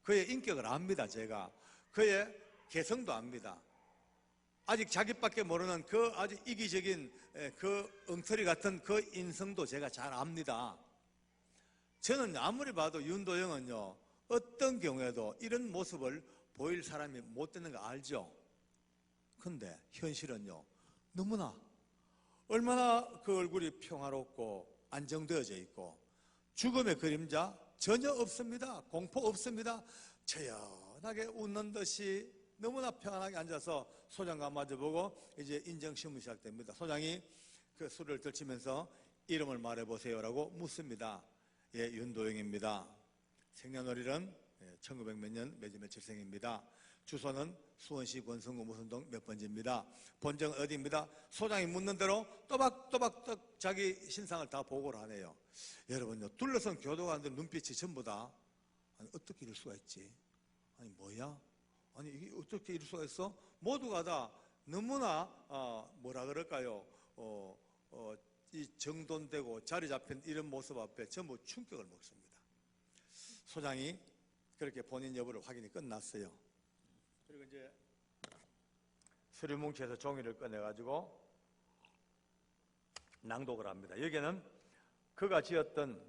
그의 인격을 압니다. 제가 그의 개성도 압니다. 아직 자기밖에 모르는 그 아주 이기적인 그 엉터리 같은 그 인성도 제가 잘 압니다. 저는 아무리 봐도 윤도영은요, 어떤 경우에도 이런 모습을 보일 사람이 못 되는 거 알죠? 근데 현실은요, 너무나 얼마나 그 얼굴이 평화롭고 안정되어져 있고 죽음의 그림자 전혀 없습니다. 공포 없습니다. 처연하게 웃는 듯이 너무나 평안하게 앉아서 소장과 마주보고 이제 인정신문이 시작됩니다. 소장이 그 술을 들치면서 이름을 말해보세요라고 묻습니다. 예, 윤도영입니다. 생년월일은 1900 몇 년 몇월 며칠생입니다. 주소는 수원시 권성구 무슨동 몇 번지입니다. 본정은 어디입니다. 소장이 묻는 대로 또박또박 자기 신상을 다 보고를 하네요. 여러분요, 둘러선 교도관들 눈빛이 전부 다 아니 어떻게 이럴 수가 있지? 아니 뭐야? 아니 이게 어떻게 이럴 수가 있어? 모두가 다 너무나 뭐라 그럴까요? 이 정돈되고 자리 잡힌 이런 모습 앞에 전부 충격을 먹습니다. 소장이 그렇게 본인 여부를 확인이 끝났어요. 그리고 이제 서류뭉치에서 종이를 꺼내가지고 낭독을 합니다. 여기에는 그가 지었던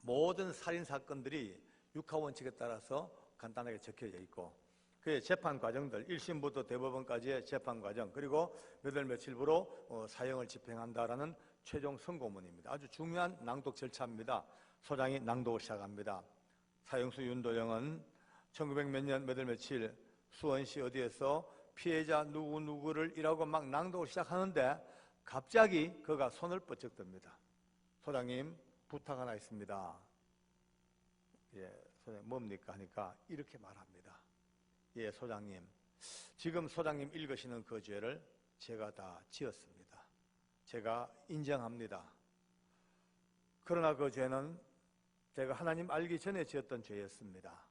모든 살인사건들이 육하원칙에 따라서 간단하게 적혀져 있고 그의 재판 과정들, 1심부터 대법원까지의 재판 과정, 그리고 몇 월 며칠부로 사형을 집행한다라는 최종 선고문입니다. 아주 중요한 낭독 절차입니다. 소장이 낭독을 시작합니다. 사형수 윤도영은 1900 몇 년 몇 월 며칠 수원시 어디에서 피해자 누구누구를 이라고 막 낭독을 시작하는데 갑자기 그가 손을 뻗쩍 듭니다. 소장님, 부탁 하나 있습니다. 예, 소장님 뭡니까 하니까 이렇게 말합니다. 예, 소장님, 지금 소장님 읽으시는 그 죄를 제가 다 지었습니다. 제가 인정합니다. 그러나 그 죄는 제가 하나님 알기 전에 지었던 죄였습니다.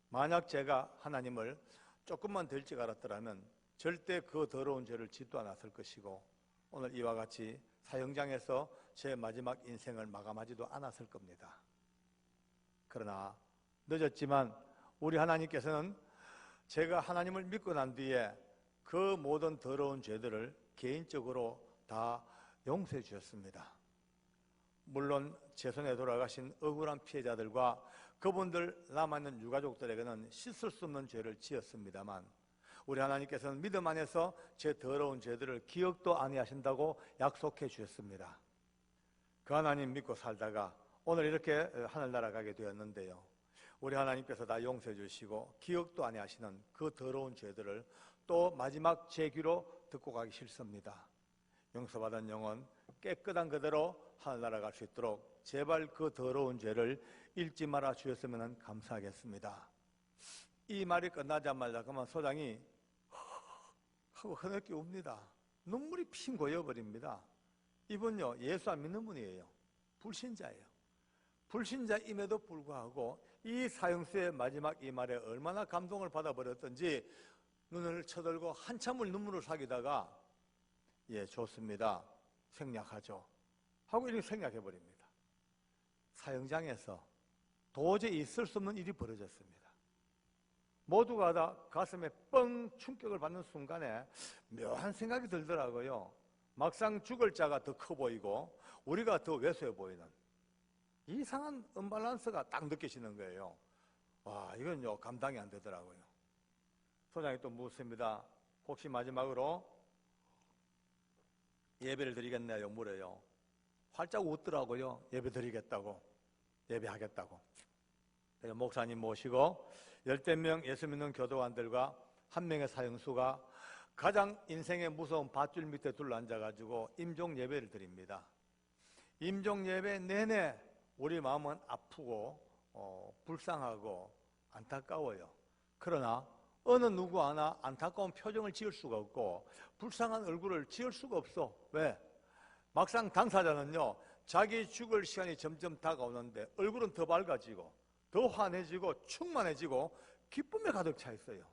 만약 제가 하나님을 조금만 더 일찍 알았더라면 절대 그 더러운 죄를 짓도 않았을 것이고 오늘 이와 같이 사형장에서 제 마지막 인생을 마감하지도 않았을 겁니다. 그러나 늦었지만 우리 하나님께서는 제가 하나님을 믿고 난 뒤에 그 모든 더러운 죄들을 개인적으로 다 용서해 주셨습니다. 물론 제 손에 돌아가신 억울한 피해자들과 그분들 남아있는 유가족들에게는 씻을 수 없는 죄를 지었습니다만 우리 하나님께서는 믿음 안에서 제 더러운 죄들을 기억도 아니하신다고 약속해 주셨습니다. 그 하나님 믿고 살다가 오늘 이렇게 하늘나라 가게 되었는데요, 우리 하나님께서 다 용서해 주시고 기억도 아니하시는 그 더러운 죄들을 또 마지막 제 귀로 듣고 가기 싫습니다. 용서받은 영혼 깨끗한 그대로 하늘나라 갈 수 있도록 제발 그 더러운 죄를 잊지 말아 주셨으면 감사하겠습니다. 이 말이 끝나자마자 그만 소장이 하고 흐느끼 웁니다. 눈물이 핑 고여버립니다. 이분요, 예수 안 믿는 분이에요. 불신자예요. 불신자임에도 불구하고 이 사형수의 마지막 이 말에 얼마나 감동을 받아버렸던지 눈을 쳐들고 한참을 눈물을 삭이다가 예, 좋습니다, 생략하죠 하고 이렇게 생략해버립니다. 사형장에서 도저히 있을 수 없는 일이 벌어졌습니다. 모두가 다 가슴에 뻥 충격을 받는 순간에 묘한 생각이 들더라고요. 막상 죽을 자가 더 커 보이고 우리가 더 왜소해 보이는 이상한 언밸런스가 딱 느껴지는 거예요. 와, 이건요 감당이 안 되더라고요. 소장이 또 묻습니다. 혹시 마지막으로 예배를 드리겠나요? 물어요. 활짝 웃더라고요. 예배 드리겠다고, 예배하겠다고. 그래서 목사님 모시고 10명 예수 믿는 교도관들과 한 명의 사형수가 가장 인생의 무서운 밧줄 밑에 둘러앉아가지고 임종 예배를 드립니다. 임종 예배 내내 우리 마음은 아프고 불쌍하고 안타까워요. 그러나 어느 누구 하나 안타까운 표정을 지을 수가 없고 불쌍한 얼굴을 지을 수가 없어. 왜? 막상 당사자는요, 자기 죽을 시간이 점점 다가오는데 얼굴은 더 밝아지고 더 환해지고 충만해지고 기쁨에 가득 차 있어요.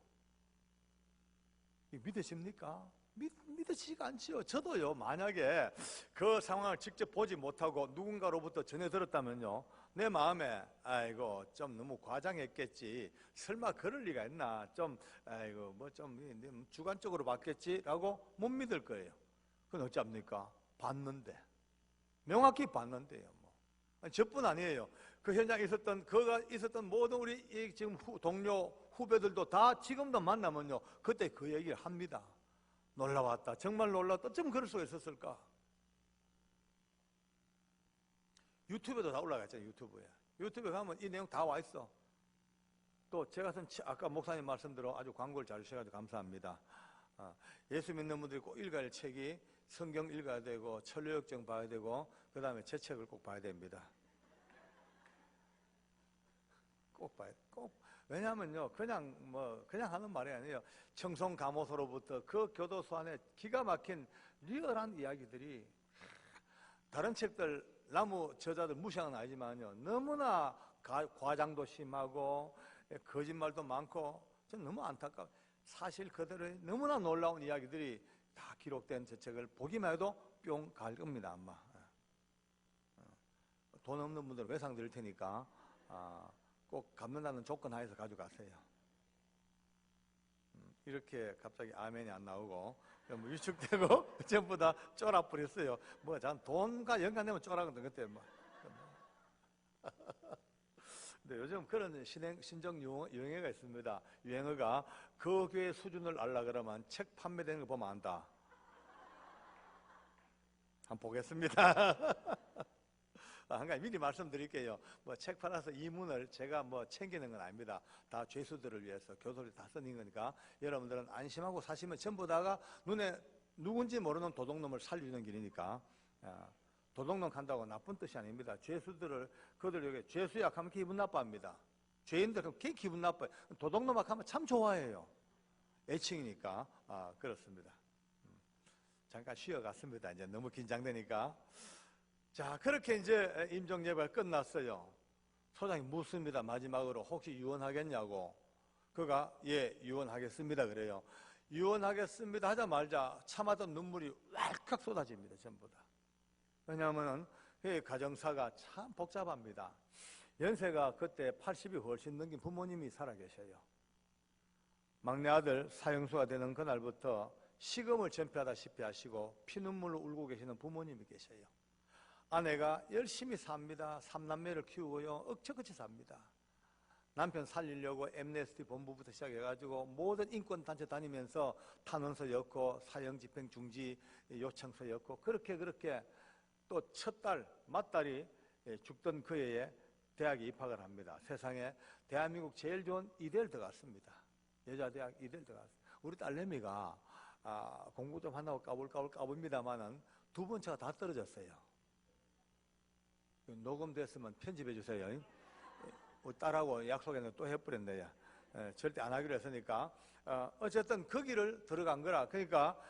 믿으십니까? 믿으시지가 않지요. 저도요, 만약에 그 상황을 직접 보지 못하고 누군가로부터 전해 들었다면요, 내 마음에 아이고 좀 너무 과장했겠지, 설마 그럴 리가 있나, 좀 아이고 뭐 좀 주관적으로 봤겠지라고 못 믿을 거예요. 그건 어찌합니까? 봤는데, 명확히 봤는데요. 뭐 저뿐 아니에요. 그 현장에 있었던, 그가 있었던 모든 우리 지금 동료 후배들도 다 지금도 만나면요, 그때 그 얘기를 합니다. 놀라웠다, 정말 놀랐다. 어쩜 그럴 수가 있었을까? 유튜브에도 다 올라가 있잖아요. 유튜브에 가면 이 내용 다 와 있어. 또 제가 쓴, 아까 목사님 말씀대로 아주 광고를 잘 주셔가지고 감사합니다. 예수 믿는 분들이 꼭 읽어야 할 책이 성경 읽어야 되고 천류역정 봐야 되고 그 다음에 제 책을 꼭 봐야 됩니다. 꼭 봐야 돼. 꼭. 왜냐하면요, 그냥 하는 말이 아니에요. 청송 감호소로부터 그 교도소 안에 기가 막힌 리얼한 이야기들이, 다른 책들 나무 저자들 무시하는 건 아니지만요, 너무나 과장도 심하고 거짓말도 많고 전 너무 안타까워. 사실 그대로의 너무나 놀라운 이야기들이 다 기록된 제 책을 보기만 해도 뿅 갈 겁니다. 아마 돈 없는 분들 외상 드릴 테니까 꼭 갚는다는 조건 하에서 가져가세요. 이렇게 갑자기 아멘이 안 나오고 위축되고 전부 다 쫄아버렸어요. 뭐 전 돈과 연관되면 쫄아거든 그때 뭐. 근데 요즘 그런 신정 유행어가 있습니다. 유행어가 그 교회 수준을 알라 그러면 책 판매되는 거 보면 안다. 한번 보겠습니다. 한 가지 미리 말씀드릴게요. 뭐 책 팔아서 이문을 제가 뭐 챙기는 건 아닙니다. 다 죄수들을 위해서 교도를 다 쓰는 거니까 여러분들은 안심하고 사시면 전부 다가 눈에 누군지 모르는 도둑놈을 살리는 길이니까. 도둑놈 간다고 나쁜 뜻이 아닙니다. 죄수들을, 그들에게 죄수약 하면 기분 나빠합니다. 죄인들은 꽤 기분 나빠요. 도둑놈 하면 참 좋아해요. 애칭이니까. 그렇습니다. 잠깐 쉬어갔습니다. 이제 너무 긴장되니까. 자, 그렇게 이제 임종 예배가 끝났어요. 소장이 묻습니다. 마지막으로 혹시 유언하겠냐고. 그가 예 유언하겠습니다 그래요. 유언하겠습니다 하자마자 참았던 눈물이 왈칵 쏟아집니다. 전부 다. 왜냐하면 그의 가정사가 참 복잡합니다. 연세가 그때 80이 훨씬 넘긴 부모님이 살아계셔요. 막내 아들 사형수가 되는 그날부터 식음을 전폐하다시피 하시고 피눈물로 울고 계시는 부모님이 계셔요. 아내가 열심히 삽니다. 3남매를 키우고요. 억척같이 삽니다. 남편 살리려고 엠네스티 본부부터 시작해가지고 모든 인권단체 다니면서 탄원서 엮고 사형집행 중지 요청서 엮고 그렇게 또 첫 딸, 맏딸이 죽던 그 해에 대학에 입학을 합니다. 세상에 대한민국 제일 좋은 이대를 들어갔습니다. 여자대학 이대를 들어갔습니다. 우리 딸내미가 공부 좀 한다고 까불까불까봅니다만은 두 번째가 다 떨어졌어요. 녹음됐으면 편집해 주세요. 딸하고 약속했는데 또 해버렸네. 절대 안 하기로 했으니까. 어쨌든 그 길을 들어간 거라. 그러니까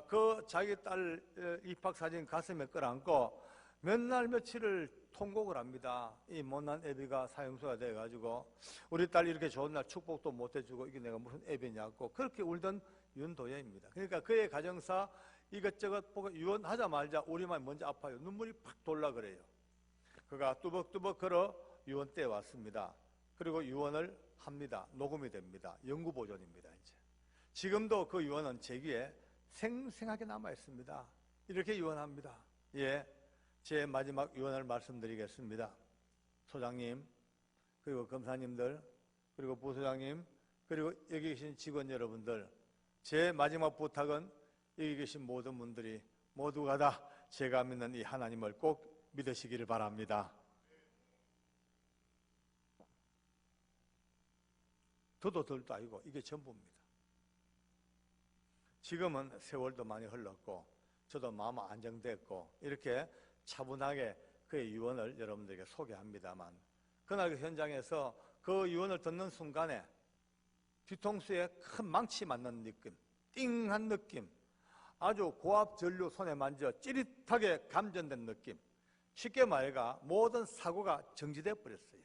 그 자기 딸 입학사진 가슴에 끌어안고 몇 날 며칠을 통곡을 합니다. 이 못난 애비가 사형수가 돼가지고 우리 딸 이렇게 좋은 날 축복도 못 해주고 이게 내가 무슨 애비냐고 그렇게 울던 윤도예입니다. 그러니까 그의 가정사 이것저것 보고 유언하자마자 우리만 먼저 아파요. 눈물이 팍 돌라 그래요. 그가 뚜벅뚜벅 걸어 유언대에 왔습니다. 그리고 유언을 합니다. 녹음이 됩니다. 영구보존입니다. 이제 지금도 그 유언은 제 귀에 생생하게 남아 있습니다. 이렇게 유언합니다. 예, 제 마지막 유언을 말씀드리겠습니다. 소장님, 그리고 검사님들, 그리고 부소장님, 그리고 여기 계신 직원 여러분들, 제 마지막 부탁은 여기 계신 모든 분들이 모두가 다 제가 믿는 이 하나님을 꼭 믿으시기를 바랍니다. 더도 덜도 아니고 이게 전부입니다. 지금은 세월도 많이 흘렀고 저도 마음 안정됐고 이렇게 차분하게 그의 유언을 여러분들에게 소개합니다만 그날 그 현장에서 그 유언을 듣는 순간에 뒤통수에 큰 망치 맞는 느낌, 띵한 느낌, 아주 고압 전류 손에 만져 찌릿하게 감전된 느낌, 쉽게 말해가 모든 사고가 정지돼 버렸어요.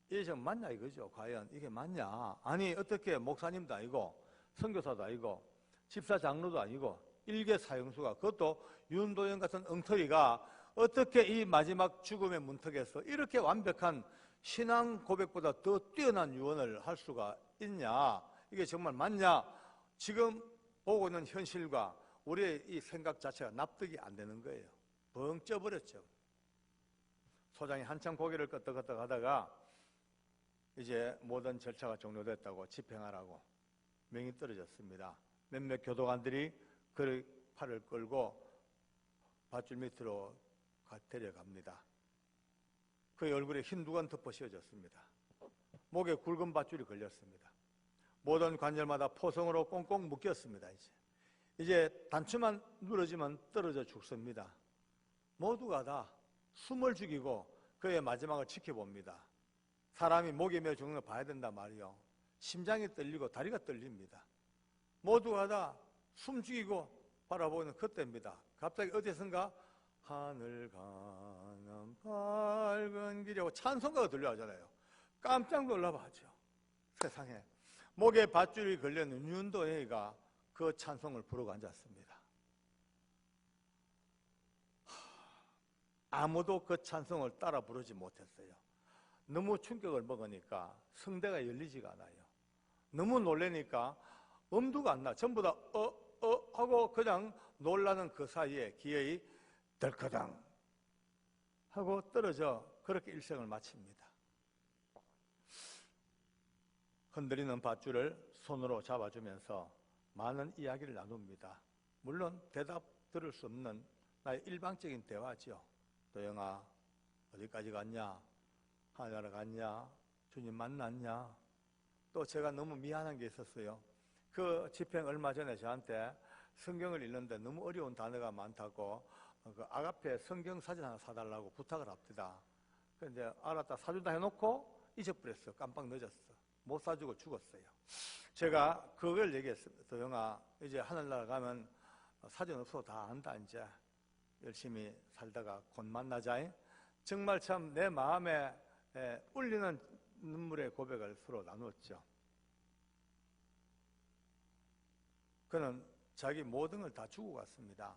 이게 좀 맞냐 이거죠. 과연 이게 맞냐? 아니 어떻게 목사님도 아니고 선교사도 아니고 집사 장로도 아니고 일개 사형수가 그것도 윤도현 같은 엉터리가 어떻게 이 마지막 죽음의 문턱에서 이렇게 완벽한 신앙 고백보다 더 뛰어난 유언을 할 수가 있냐? 이게 정말 맞냐? 지금 보고 있는 현실과 우리의 이 생각 자체가 납득이 안 되는 거예요. 벙 쪄버렸죠. 소장이 한참 고개를 끄덕끄덕 하다가 이제 모든 절차가 종료됐다고 집행하라고 명이 떨어졌습니다. 몇몇 교도관들이 그의 팔을 끌고 밧줄 밑으로 데려갑니다. 그의 얼굴에 흰 두건 덮어 씌워졌습니다. 목에 굵은 밧줄이 걸렸습니다. 모든 관절마다 포성으로 꽁꽁 묶였습니다. 이제 단추만 누러지면 떨어져 죽습니다. 모두가 다 숨을 죽이고 그의 마지막을 지켜봅니다. 사람이 목에 매어 죽는 걸 봐야 된단 말이요. 심장이 떨리고 다리가 떨립니다. 모두가 다 숨 죽이고 바라보는 그때입니다. 갑자기 어디선가 하늘 가는 밝은 길이라고 찬송가가 들려오잖아요. 깜짝 놀라봐죠. 세상에 목에 밧줄이 걸려있는 윤도혜가 그 찬송을 부르고 앉았습니다. 아무도 그 찬송을 따라 부르지 못했어요. 너무 충격을 먹으니까 성대가 열리지가 않아요. 너무 놀라니까 엄두가 안 나. 전부 다 하고 그냥 놀라는 그 사이에 기어이 덜커당 하고 떨어져 그렇게 일생을 마칩니다. 흔들리는 밧줄을 손으로 잡아주면서 많은 이야기를 나눕니다. 물론 대답 들을 수 없는 나의 일방적인 대화죠. 도영아 어디까지 갔냐? 하늘나라 갔냐? 주님 만났냐? 또 제가 너무 미안한 게 있었어요. 그 집행 얼마 전에 저한테 성경을 읽는데 너무 어려운 단어가 많다고 그 아가페 성경 사진 하나 사달라고 부탁을 합니다. 그런데 알았다 사준다 해놓고 잊어버렸어. 깜빡 늦었어. 못 사주고 죽었어요. 제가 그걸 얘기했습니다. 도영아 이제 하늘나라 가면 사진 없어도 다 안다. 이제 열심히 살다가 곧 만나자. 정말 참 내 마음에 울리는 눈물의 고백을 서로 나누었죠. 그는 자기 모든 걸 다 주고 갔습니다.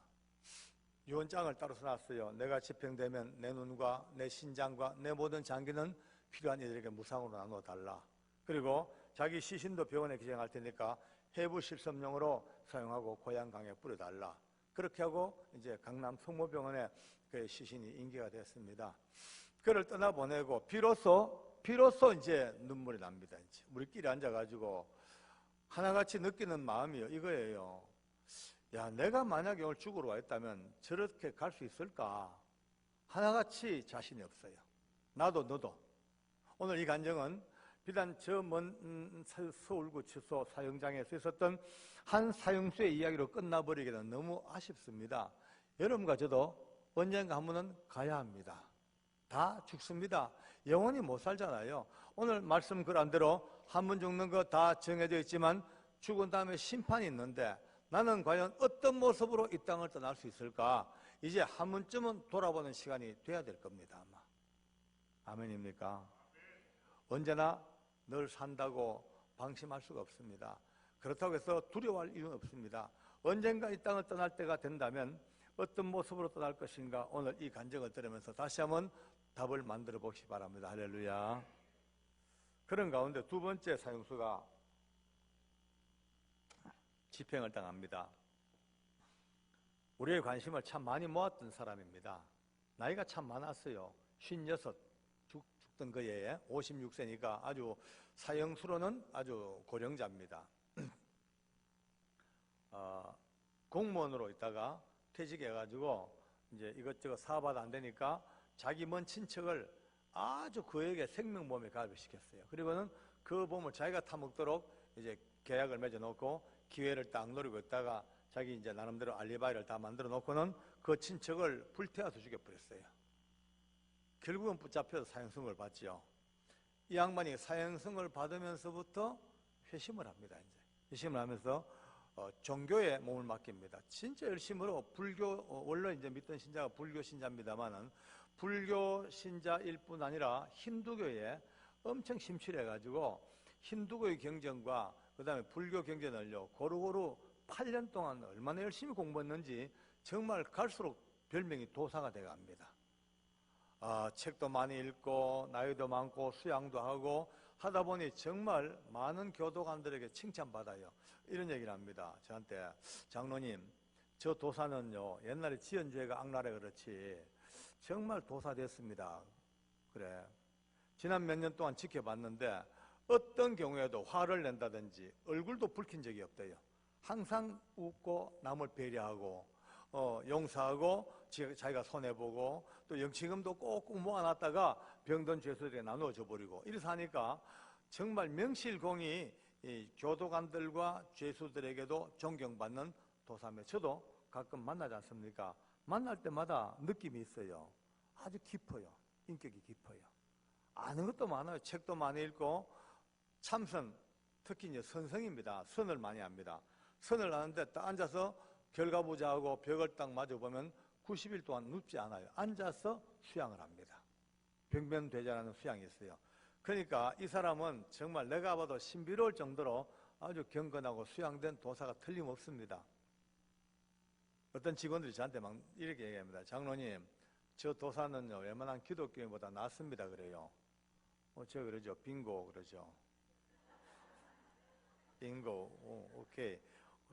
유언장을 따로 써놨어요. 내가 집행되면 내 눈과 내 신장과 내 모든 장기는 필요한 이들에게 무상으로 나누어 달라. 그리고 자기 시신도 병원에 기증할 테니까 해부 실습용으로 사용하고 고향강에 뿌려달라. 그렇게 하고 이제 강남 성모병원에 그의 시신이 인계가 됐습니다. 그를 떠나보내고 비로소 이제 눈물이 납니다. 이제 우리끼리 앉아가지고 하나같이 느끼는 마음이요, 이거예요. 야, 내가 만약에 오늘 죽으러 와 있다면 저렇게 갈 수 있을까? 하나같이 자신이 없어요. 나도 너도. 오늘 이 간증은 비단 저 먼 서울구치소 사형장에서 있었던 한 사형수의 이야기로 끝나버리기는 너무 아쉽습니다. 여러분과 저도 언젠가 한 번은 가야 합니다. 다 죽습니다. 영원히 못 살잖아요. 오늘 말씀 그런대로 한 번 죽는 거 다 정해져 있지만 죽은 다음에 심판이 있는데 나는 과연 어떤 모습으로 이 땅을 떠날 수 있을까? 이제 한 번쯤은 돌아보는 시간이 돼야 될 겁니다. 아마. 아멘입니까? 언제나 늘 산다고 방심할 수가 없습니다. 그렇다고 해서 두려워할 이유는 없습니다. 언젠가 이 땅을 떠날 때가 된다면 어떤 모습으로 떠날 것인가, 오늘 이 간증을 들으면서 다시 한번 답을 만들어 보시기 바랍니다. 할렐루야. 그런 가운데 두 번째 사형수가 집행을 당합니다. 우리의 관심을 참 많이 모았던 사람입니다. 나이가 참 많았어요. 56 죽던 그에 56세니까 아주 사형수로는 아주 고령자입니다. 공무원으로 있다가 퇴직해가지고 이제 이것저것 사업하다 안 되니까 자기 먼 친척을 아주 그에게 생명보험에 가입을 시켰어요. 그리고는 그 보험을 자기가 타먹도록 이제 계약을 맺어놓고 기회를 딱 노리고 있다가 자기 이제 나름대로 알리바이를 다 만들어 놓고는 그 친척을 불태워서 죽여버렸어요. 결국은 붙잡혀서 사형선고를 받지요. 이 양반이 사형선고를 받으면서부터 회심을 합니다. 이제 회심을 하면서 종교에 몸을 맡깁니다. 진짜 열심으로 원래 이제 믿던 신자가 불교 신자입니다만은 불교 신자일 뿐 아니라 힌두교에 엄청 심취해가지고 힌두교의 경전과 그 다음에 불교 경전을요 고루고루 8년 동안 얼마나 열심히 공부했는지 정말 갈수록 별명이 도사가 돼갑니다. 책도 많이 읽고 나이도 많고 수양도 하고 하다 보니 정말 많은 교도관들에게 칭찬받아요. 이런 얘기를 합니다. 저한테 장로님, 저 도사는요 옛날에 지은 죄가 악랄해 그렇지 정말 도사 됐습니다. 그래, 지난 몇 년 동안 지켜봤는데 어떤 경우에도 화를 낸다든지 얼굴도 붉힌 적이 없대요. 항상 웃고 남을 배려하고 용서하고 자기가 손해보고 또 영치금도 꼭꼭 모아놨다가 병든 죄수들에게 나누어줘 버리고 이래서 하니까 정말 명실공히 이 교도관들과 죄수들에게도 존경받는 도사며 저도 가끔 만나지 않습니까? 만날 때마다 느낌이 있어요. 아주 깊어요. 인격이 깊어요. 아는 것도 많아요. 책도 많이 읽고 참선, 특히 이제 선성입니다. 선을 많이 합니다. 선을 하는데 딱 앉아서 결과부자하고 벽을 딱 마주보면 90일 동안 눕지 않아요. 앉아서 수양을 합니다. 병변대자라는 수양이 있어요. 그러니까 이 사람은 정말 내가 봐도 신비로울 정도로 아주 경건하고 수양된 도사가 틀림없습니다. 어떤 직원들이 저한테 막 이렇게 얘기합니다. 장로님, 저 도사는요 웬만한 기독교인보다 낫습니다 그래요. 제가 그러죠. 빙고 그러죠. 빙고. 오케이.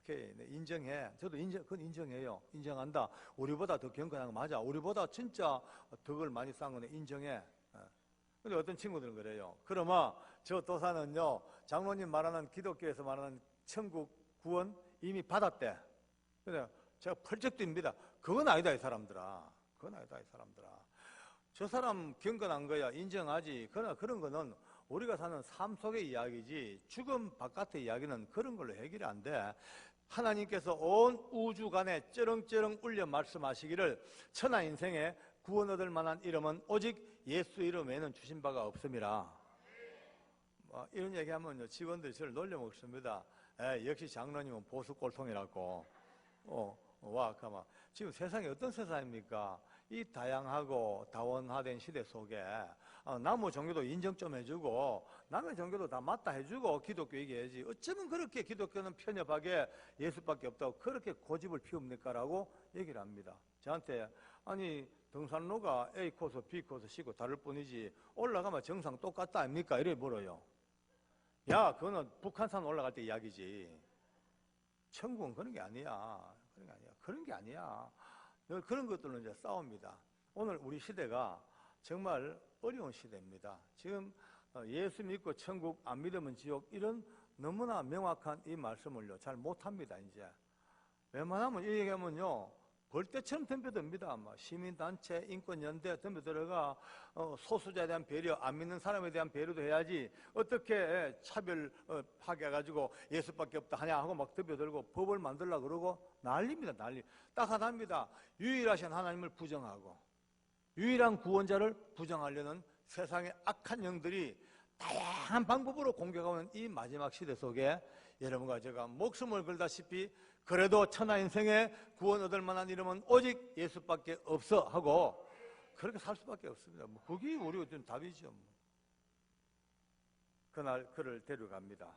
네, 인정해. 저도 그건 인정해요. 인정한다. 우리보다 더 경건한 거 맞아. 우리보다 진짜 덕을 많이 쌓은 거네. 인정해. 근데 어떤 친구들은 그래요. 그러면 저 도사는요 장로님 말하는 기독교에서 말하는 천국 구원 이미 받았대. 근데 제가 펄쩍 뜁니다. 그건 아니다 이 사람들아. 그건 아니다 이 사람들아. 저 사람 경건한 거야 인정하지. 그러나 그런 거는 우리가 사는 삶 속의 이야기지 죽음 바깥의 이야기는 그런 걸로 해결이 안 돼. 하나님께서 온 우주간에 쩌렁쩌렁 울려 말씀하시기를 천하 인생에 구원 얻을 만한 이름은 오직 예수 이름 외에는 주신 바가 없음이라. 이런 얘기하면요 직원들이 저를 놀려먹습니다. 역시 장로님은 보수 꼴통이라고. 와, 가만. 지금 세상이 어떤 세상입니까? 이 다양하고 다원화된 시대 속에 나무 종교도 인정 좀 해주고 남의 종교도 다 맞다 해주고 기독교 얘기해야지. 어쩌면 그렇게 기독교는 편협하게 예수밖에 없다고 그렇게 고집을 피웁니까? 라고 얘기를 합니다. 저한테 아니 등산로가 A 코스, B 코스 C고 다를 뿐이지 올라가면 정상 똑같다 아닙니까? 이래 물어요. 야, 그거는 북한산 올라갈 때 이야기지. 천국은 그런 게 아니야. 그런 게 아니야. 그런 게 아니야. 그런 것들은 이제 싸웁니다. 오늘 우리 시대가 정말 어려운 시대입니다. 지금 예수 믿고 천국 안 믿으면 지옥 이런 너무나 명확한 이 말씀을요 잘 못합니다. 이제 웬만하면 이 얘기하면요 벌떼처럼 덤벼듭니다. 시민단체, 인권연대 덤벼들어가 소수자에 대한 배려, 안 믿는 사람에 대한 배려도 해야지 어떻게 차별하게 해가지고 예수밖에 없다 하냐 하고 막 덤벼들고 법을 만들려고 그러고 난리입니다. 난리. 딱 하나입니다. 유일하신 하나님을 부정하고 유일한 구원자를 부정하려는 세상의 악한 영들이 다양한 방법으로 공격하는 이 마지막 시대 속에 여러분과 제가 목숨을 걸다시피 그래도 천하인생에 구원 얻을 만한 이름은 오직 예수밖에 없어 하고 그렇게 살 수밖에 없습니다. 그게 우리 어떤 답이죠. 그날 그를 데려갑니다.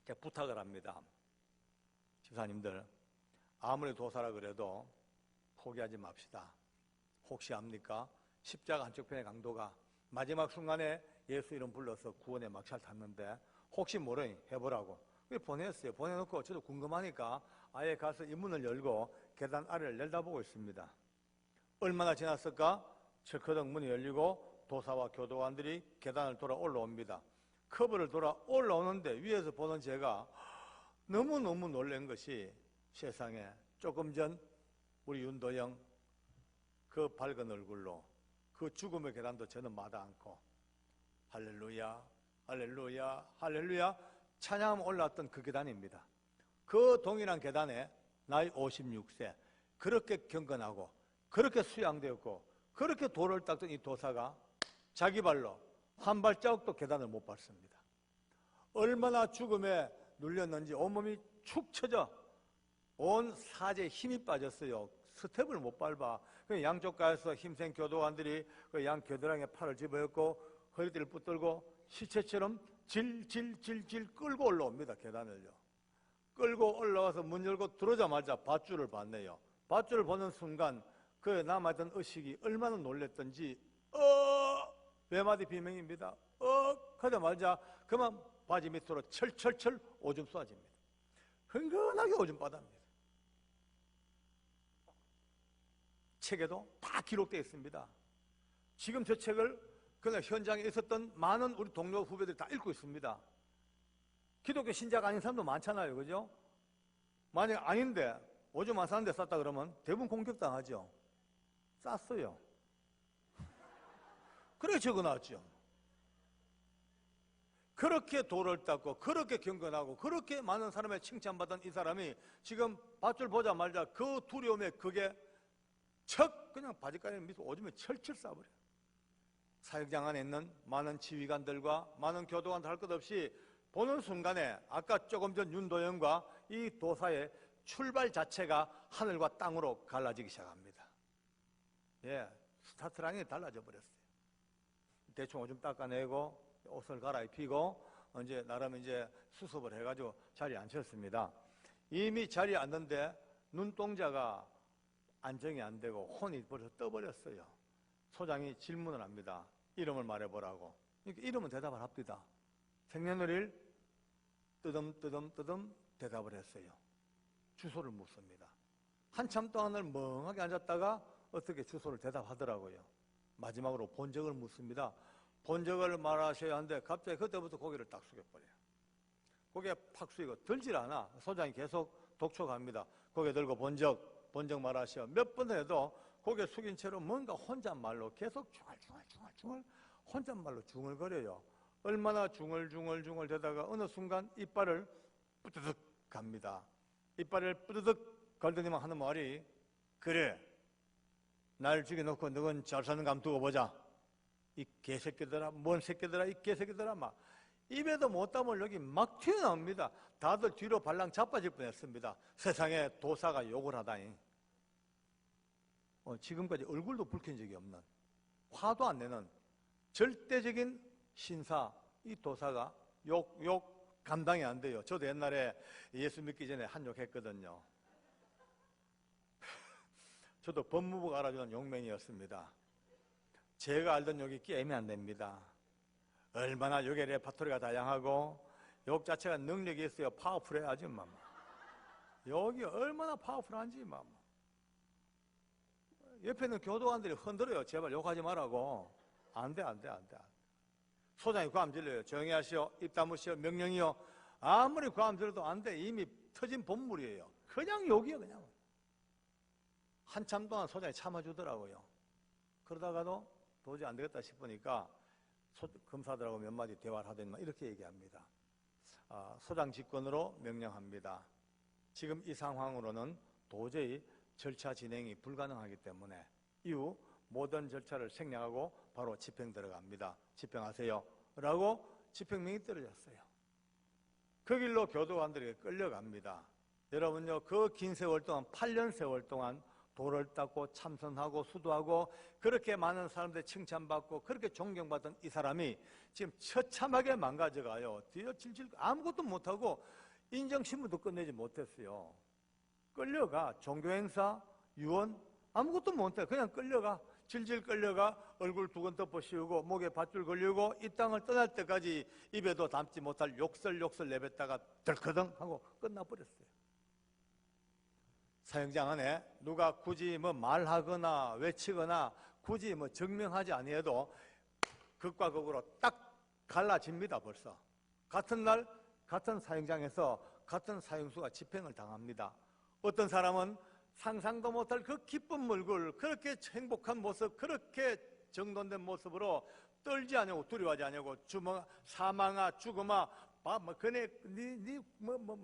제가 부탁을 합니다. 집사님들 아무리 도사라 그래도 포기하지 맙시다. 혹시 압니까? 십자가 한쪽 편의 강도가 마지막 순간에 예수 이름 불러서 구원의 막차를 탔는데 혹시 모르니 해보라고 보냈어요. 보내놓고 저도 궁금하니까 아예 가서 이 문을 열고 계단 아래를 내다보고 있습니다. 얼마나 지났을까? 철커덕 문이 열리고 도사와 교도관들이 계단을 돌아 올라옵니다. 커브를 돌아 올라오는데 위에서 보는 제가 너무너무 놀란 것이 세상에 조금 전 우리 윤도영 그 밝은 얼굴로 그 죽음의 계단도 저는 마다 않고 할렐루야 할렐루야 할렐루야 찬양하며 올라왔던 그 계단입니다. 그 동일한 계단에 나이 56세 그렇게 경건하고 그렇게 수양되었고 그렇게 돌을 닦던 이 도사가 자기 발로 한 발자국도 계단을 못 밟습니다. 얼마나 죽음에 눌렸는지 온몸이 축 처져 온 사제에 힘이 빠졌어요. 스텝을 못 밟아. 양쪽 가에서 힘센 교도관들이 그 양 겨드랑이에 팔을 집어였고 허리띠를 붙들고 시체처럼 질질질질 끌고 올라옵니다. 계단을요. 끌고 올라와서 문 열고 들어오자마자 밧줄을 봤네요. 밧줄을 보는 순간 그 남아있던 의식이 얼마나 놀랬던지 외마디 비명입니다. 하자마자 그만 바지 밑으로 철철철 오줌 쏟아집니다. 흥건하게 오줌 바다입니다. 책에도 다 기록되어 있습니다. 지금 저 책을 그날 현장에 있었던 많은 우리 동료 후배들이 다 읽고 있습니다. 기독교 신자가 아닌 사람도 많잖아요. 그죠? 만약 아닌데 오줌 안 싸는 데 쌌다 그러면 대부분 공격당하죠. 쌌어요. 그래 적어놨죠. 그렇게 돌을 닦고 그렇게 경건하고 그렇게 많은 사람의 칭찬받은 이 사람이 지금 밧줄 보자마자 그 두려움에 그게 척 그냥 바지가랑이 밑으로 오줌에 철철 싸버려요. 사역장 안에 있는 많은 지휘관들과 많은 교도관들 할 것 없이 보는 순간에 아까 조금 전 윤도영과 이 도사의 출발 자체가 하늘과 땅으로 갈라지기 시작합니다. 예, 스타트라인이 달라져 버렸어요. 대충 오줌 닦아내고 옷을 갈아입히고 이제 나름 이제 수습을 해가지고 자리에 앉혔습니다. 이미 자리에 앉는데 눈동자가 안정이 안 되고 혼이 벌써 떠버렸어요. 소장이 질문을 합니다. 이름을 말해보라고. 그러니까 이름은 대답을 합니다. 생년월일 뜨듬뜨듬뜨듬 대답을 했어요. 주소를 묻습니다. 한참 동안을 멍하게 앉았다가 어떻게 주소를 대답하더라고요. 마지막으로 본적을 묻습니다. 본적을 말하셔야 하는데 갑자기 그때부터 고개를 딱 숙여버려요. 고개 팍 숙이고 들질 않아. 소장이 계속 독촉합니다. 고개 들고 본적 말하셔. 몇 번 해도 고개 숙인 채로 뭔가 혼잣말로 계속 중얼중얼 혼잣말로 중얼거려요. 얼마나 중얼중얼 되다가 어느 순간 이빨을 뿌드득 갑니다. 이빨을 뿌드득 걸더니만 하는 말이 그래 날 죽여놓고 너건 잘 사는 감 두고 보자. 이 개새끼들아 뭔 새끼들아 이 개새끼들아 막 입에도 못 담을 여기 막 튀어나옵니다. 다들 뒤로 발랑 자빠질 뻔했습니다. 세상에 도사가 욕을 하다니. 지금까지 얼굴도 붉힌 적이 없는, 화도 안 내는 절대적인 신사, 이 도사가 욕 감당이 안 돼요. 저도 옛날에 예수 믿기 전에 한 욕 했거든요. 저도 법무부가 알아주는 욕맹이었습니다. 제가 알던 욕이 게임이 안 됩니다. 얼마나 욕의 레파토리가 다양하고 욕 자체가 능력이 있어요. 파워풀해야지. 욕이 얼마나 파워풀한지. 옆에 있는 교도관들이 흔들어요. 제발 욕하지 말라고. 안 돼. 소장이 고함 질러요. 조용히 하시오. 입 다무시오. 명령이요. 아무리 고함 질러도 안 돼. 이미 터진 본물이에요. 그냥 욕이요. 그냥. 한참 동안 소장이 참아주더라고요. 그러다가도 도저히 안 되겠다 싶으니까 검사들하고 몇 마디 대화를 하더니 이렇게 얘기합니다. 소장 직권으로 명령합니다. 지금 이 상황으로는 도저히 절차 진행이 불가능하기 때문에 이후 모든 절차를 생략하고 바로 집행 들어갑니다. 집행하세요. 라고 집행명이 떨어졌어요. 그 길로 교도관들에게 끌려갑니다. 여러분요, 그 긴 세월 동안 8년 세월 동안 돌을 닦고 참선하고 수도하고 그렇게 많은 사람들의 칭찬받고 그렇게 존경받던 이 사람이 지금 처참하게 망가져가요. 뒤로 질질 아무것도 못하고 인정신문도 끝내지 못했어요. 끌려가. 종교행사, 유언 아무것도 못해. 그냥 끌려가. 질질 끌려가. 얼굴 두건 덮어 씌우고 목에 밧줄 걸리고 이 땅을 떠날 때까지 입에도 담지 못할 욕설 내뱉다가 덜커덩 하고 끝나버렸어요. 사형장 안에 누가 굳이 말하거나 외치거나 굳이 증명하지 아니해도 극과 극으로 딱 갈라집니다. 벌써 같은 날 같은 사형장에서 같은 사형수가 집행을 당합니다. 어떤 사람은 상상도 못할 그 기쁜 얼굴, 그렇게 행복한 모습, 그렇게 정돈된 모습으로 떨지 않냐고 두려워하지 않냐고 사망아 죽음아 그네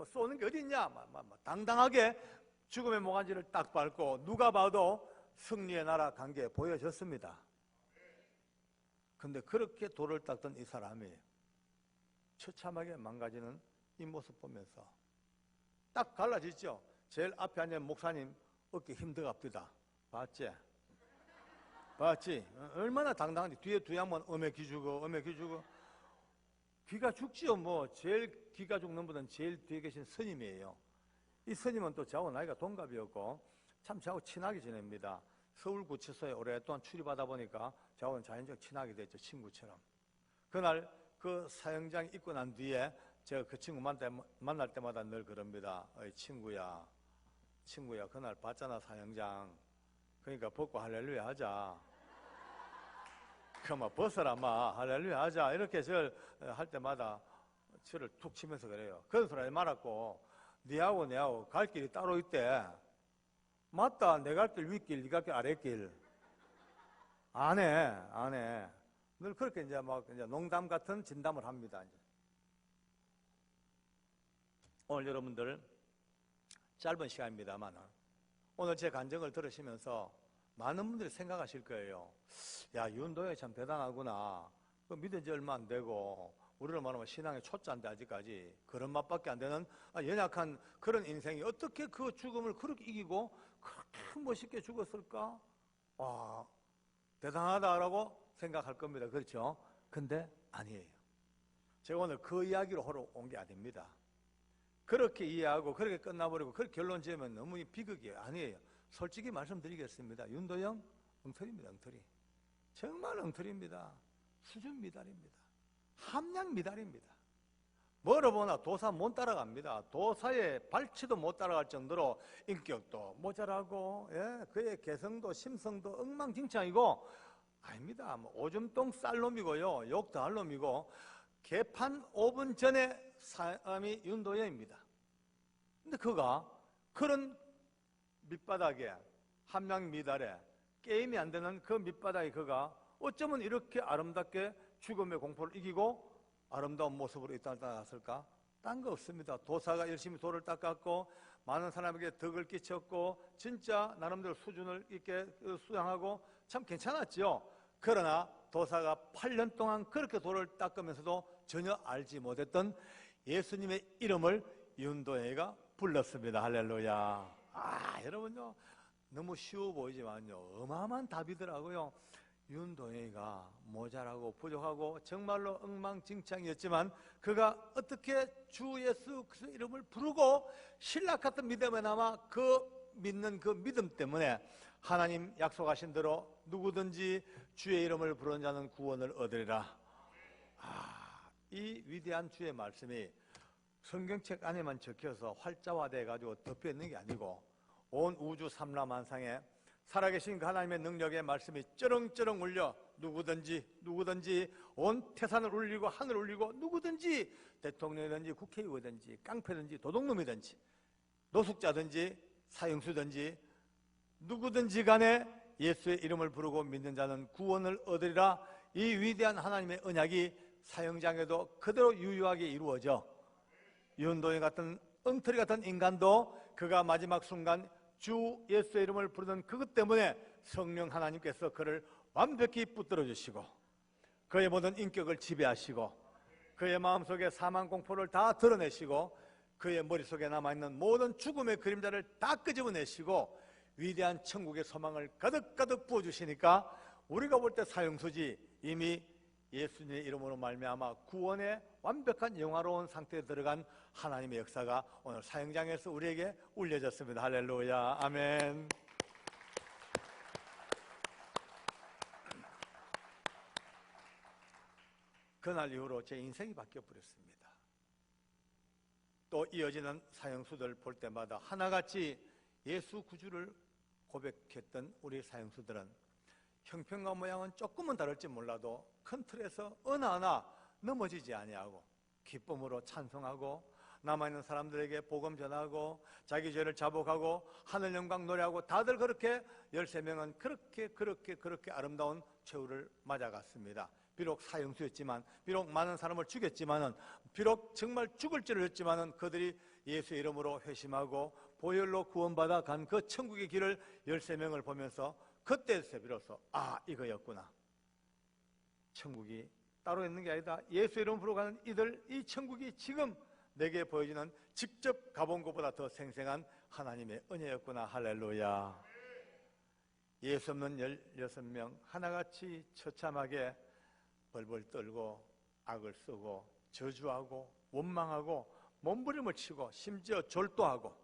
쏘는 게 어디 있냐 당당하게 죽음의 모가지를 딱 밟고 누가 봐도 승리의 나라 관계 보여졌습니다. 근데 그렇게 돌을 닦던 이 사람이 처참하게 망가지는 이 모습 보면서 딱 갈라지죠. 제일 앞에 앉은 목사님 어깨 힘들갑디다. 봤지? 얼마나 당당한지. 뒤에 두 양반 엄해 기주고 귀가 죽지요. 제일 귀가 죽는 분은 제일 뒤에 계신 스님이에요. 이 스님은 또 저하고 나이가 동갑이었고 참 저하고 친하게 지냅니다. 서울구치소에 오랫동안 출입하다 보니까 저하고는 자연적으로 친하게 됐죠. 친구처럼. 그날 그 사형장 입고 난 뒤에 제가 그 친구 만날 때마다 늘 그럽니다. 친구야 그날 봤잖아 사형장. 그러니까 벗고 할렐루야 하자. 그만 벗어라 할렐루야 하자. 이렇게 저를 할 때마다 저를 툭 치면서 그래요. 그런 소리 하지 말았고 니하고 내하고 갈 길이 따로 있대. 맞다. 내 갈 길 윗길, 니 갈 길 아랫길. 안 해. 늘 그렇게 이제 농담 같은 진담을 합니다. 이제. 오늘 여러분들 짧은 시간입니다만 오늘 제 간증을 들으시면서 많은 분들이 생각하실 거예요. 야, 윤도현 참 대단하구나. 믿은 지 얼마 안 되고 우리를 말하면 신앙의 초짜인데 아직까지 그런 맛밖에 안 되는 연약한 그런 인생이 어떻게 그 죽음을 그렇게 이기고 그렇게 멋있게 죽었을까? 와, 대단하다라고 생각할 겁니다. 그렇죠? 근데 아니에요. 제가 오늘 그 이야기로 하러 온 게 아닙니다. 그렇게 이해하고 그렇게 끝나버리고 그렇게 결론 지으면 너무 비극이에요. 아니에요. 솔직히 말씀드리겠습니다. 윤도영 엉터리입니다. 엉터리. 정말 엉터리입니다. 수준 미달입니다. 함량 미달입니다. 멀어보나 도사 못 따라갑니다. 도사의 발치도 못 따라갈 정도로 인격도 모자라고 그의 개성도 심성도 엉망진창이고 아닙니다. 오줌똥 쌀 놈이고요. 욕도 할 놈이고 개판 5분 전에 사람이 윤도현입니다. 근데 그가 그런 밑바닥에 함량 미달에 게임이 안 되는 그 밑바닥에 그가 어쩌면 이렇게 아름답게 죽음의 공포를 이기고 아름다운 모습으로 이 땅을 떠났을까? 딴 거 없습니다. 도사가 열심히 돌을 닦았고 많은 사람에게 덕을 끼쳤고 진짜 나름대로 수준을 있게 수양하고 참 괜찮았죠. 그러나 도사가 8년 동안 그렇게 돌을 닦으면서도 전혀 알지 못했던 예수님의 이름을 윤도현이가 불렀습니다. 할렐루야. 여러분요, 너무 쉬워 보이지만요, 어마어마한 답이더라고요. 윤동영이가 모자라고 부족하고 정말로 엉망진창이었지만 그가 어떻게 주 예수 그리스도 이름을 부르고 신락 같은 믿음에 남아 그 믿는 그 믿음 때문에 하나님 약속하신 대로 누구든지 주의 이름을 부르는 자는 구원을 얻으리라. 이 위대한 주의 말씀이 성경책 안에만 적혀서 활자화돼 가지고 덮여 있는 게 아니고 온 우주 삼라만상에 살아계신 그 하나님의 능력의 말씀이 쩌렁쩌렁 울려 누구든지 온 태산을 울리고 하늘을 울리고 누구든지 대통령이든지 국회의원이든지 깡패든지 도둑놈이든지 노숙자든지 사형수든지 누구든지 간에 예수의 이름을 부르고 믿는 자는 구원을 얻으리라. 이 위대한 하나님의 언약이 사형장에도 그대로 유효하게 이루어져 윤도현 같은 엉터리 같은 인간도 그가 마지막 순간 주 예수의 이름을 부르는 그것 때문에 성령 하나님께서 그를 완벽히 붙들어 주시고 그의 모든 인격을 지배하시고 그의 마음속에 사망 공포를 다 드러내시고 그의 머릿속에 남아있는 모든 죽음의 그림자를 다 끄집어내시고 위대한 천국의 소망을 가득가득 부어주시니까 우리가 볼 때 사형수지 이미 예수님의 이름으로 말미암아 구원의 완벽한 영화로운 상태에 들어간 하나님의 역사가 오늘 사형장에서 우리에게 울려졌습니다. 할렐루야, 아멘. 그날 이후로 제 인생이 바뀌어버렸습니다. 또 이어지는 사형수들 볼 때마다 하나같이 예수 구주를 고백했던 우리 사형수들은 형편과 모양은 조금은 다를지 몰라도 큰 틀에서 어느 하나 넘어지지 아니하고 기쁨으로 찬송하고 남아있는 사람들에게 복음 전하고 자기 죄를 자복하고 하늘 영광 노래하고 다들 그렇게 13명은 그렇게 아름다운 최후를 맞아갔습니다. 비록 사형수였지만 비록 많은 사람을 죽였지만은 비록 정말 죽을 줄을 했지만은 그들이 예수의 이름으로 회심하고 보혈로 구원받아 간 그 천국의 길을 13명을 보면서 그때서 비로소 이거였구나. 천국이 따로 있는 게 아니다. 예수 이름 부르고 가는 이 천국이 지금 내게 보여지는 직접 가본 것보다 더 생생한 하나님의 은혜였구나. 할렐루야. 예수 없는 16명 하나같이 처참하게 벌벌 떨고 악을 쓰고 저주하고 원망하고 몸부림을 치고 심지어 졸도하고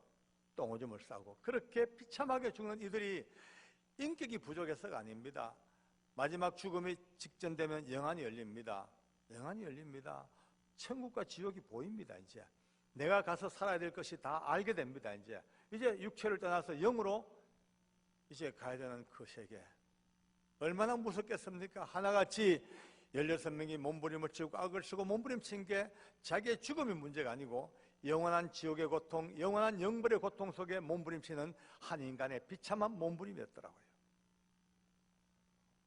똥오줌을 싸고 그렇게 비참하게 죽는 이들이 인격이 부족해서가 아닙니다. 마지막 죽음이 직전되면 영안이 열립니다. 영안이 열립니다. 천국과 지옥이 보입니다. 이제 내가 가서 살아야 될 것이 다 알게 됩니다. 이제 육체를 떠나서 영으로 이제 가야 되는 그 세계 얼마나 무섭겠습니까? 하나같이 16명이 몸부림을 치고 악을 쓰고 몸부림친 게 자기의 죽음이 문제가 아니고 영원한 지옥의 고통, 영원한 영벌의 고통 속에 몸부림치는 한 인간의 비참한 몸부림이었더라고요.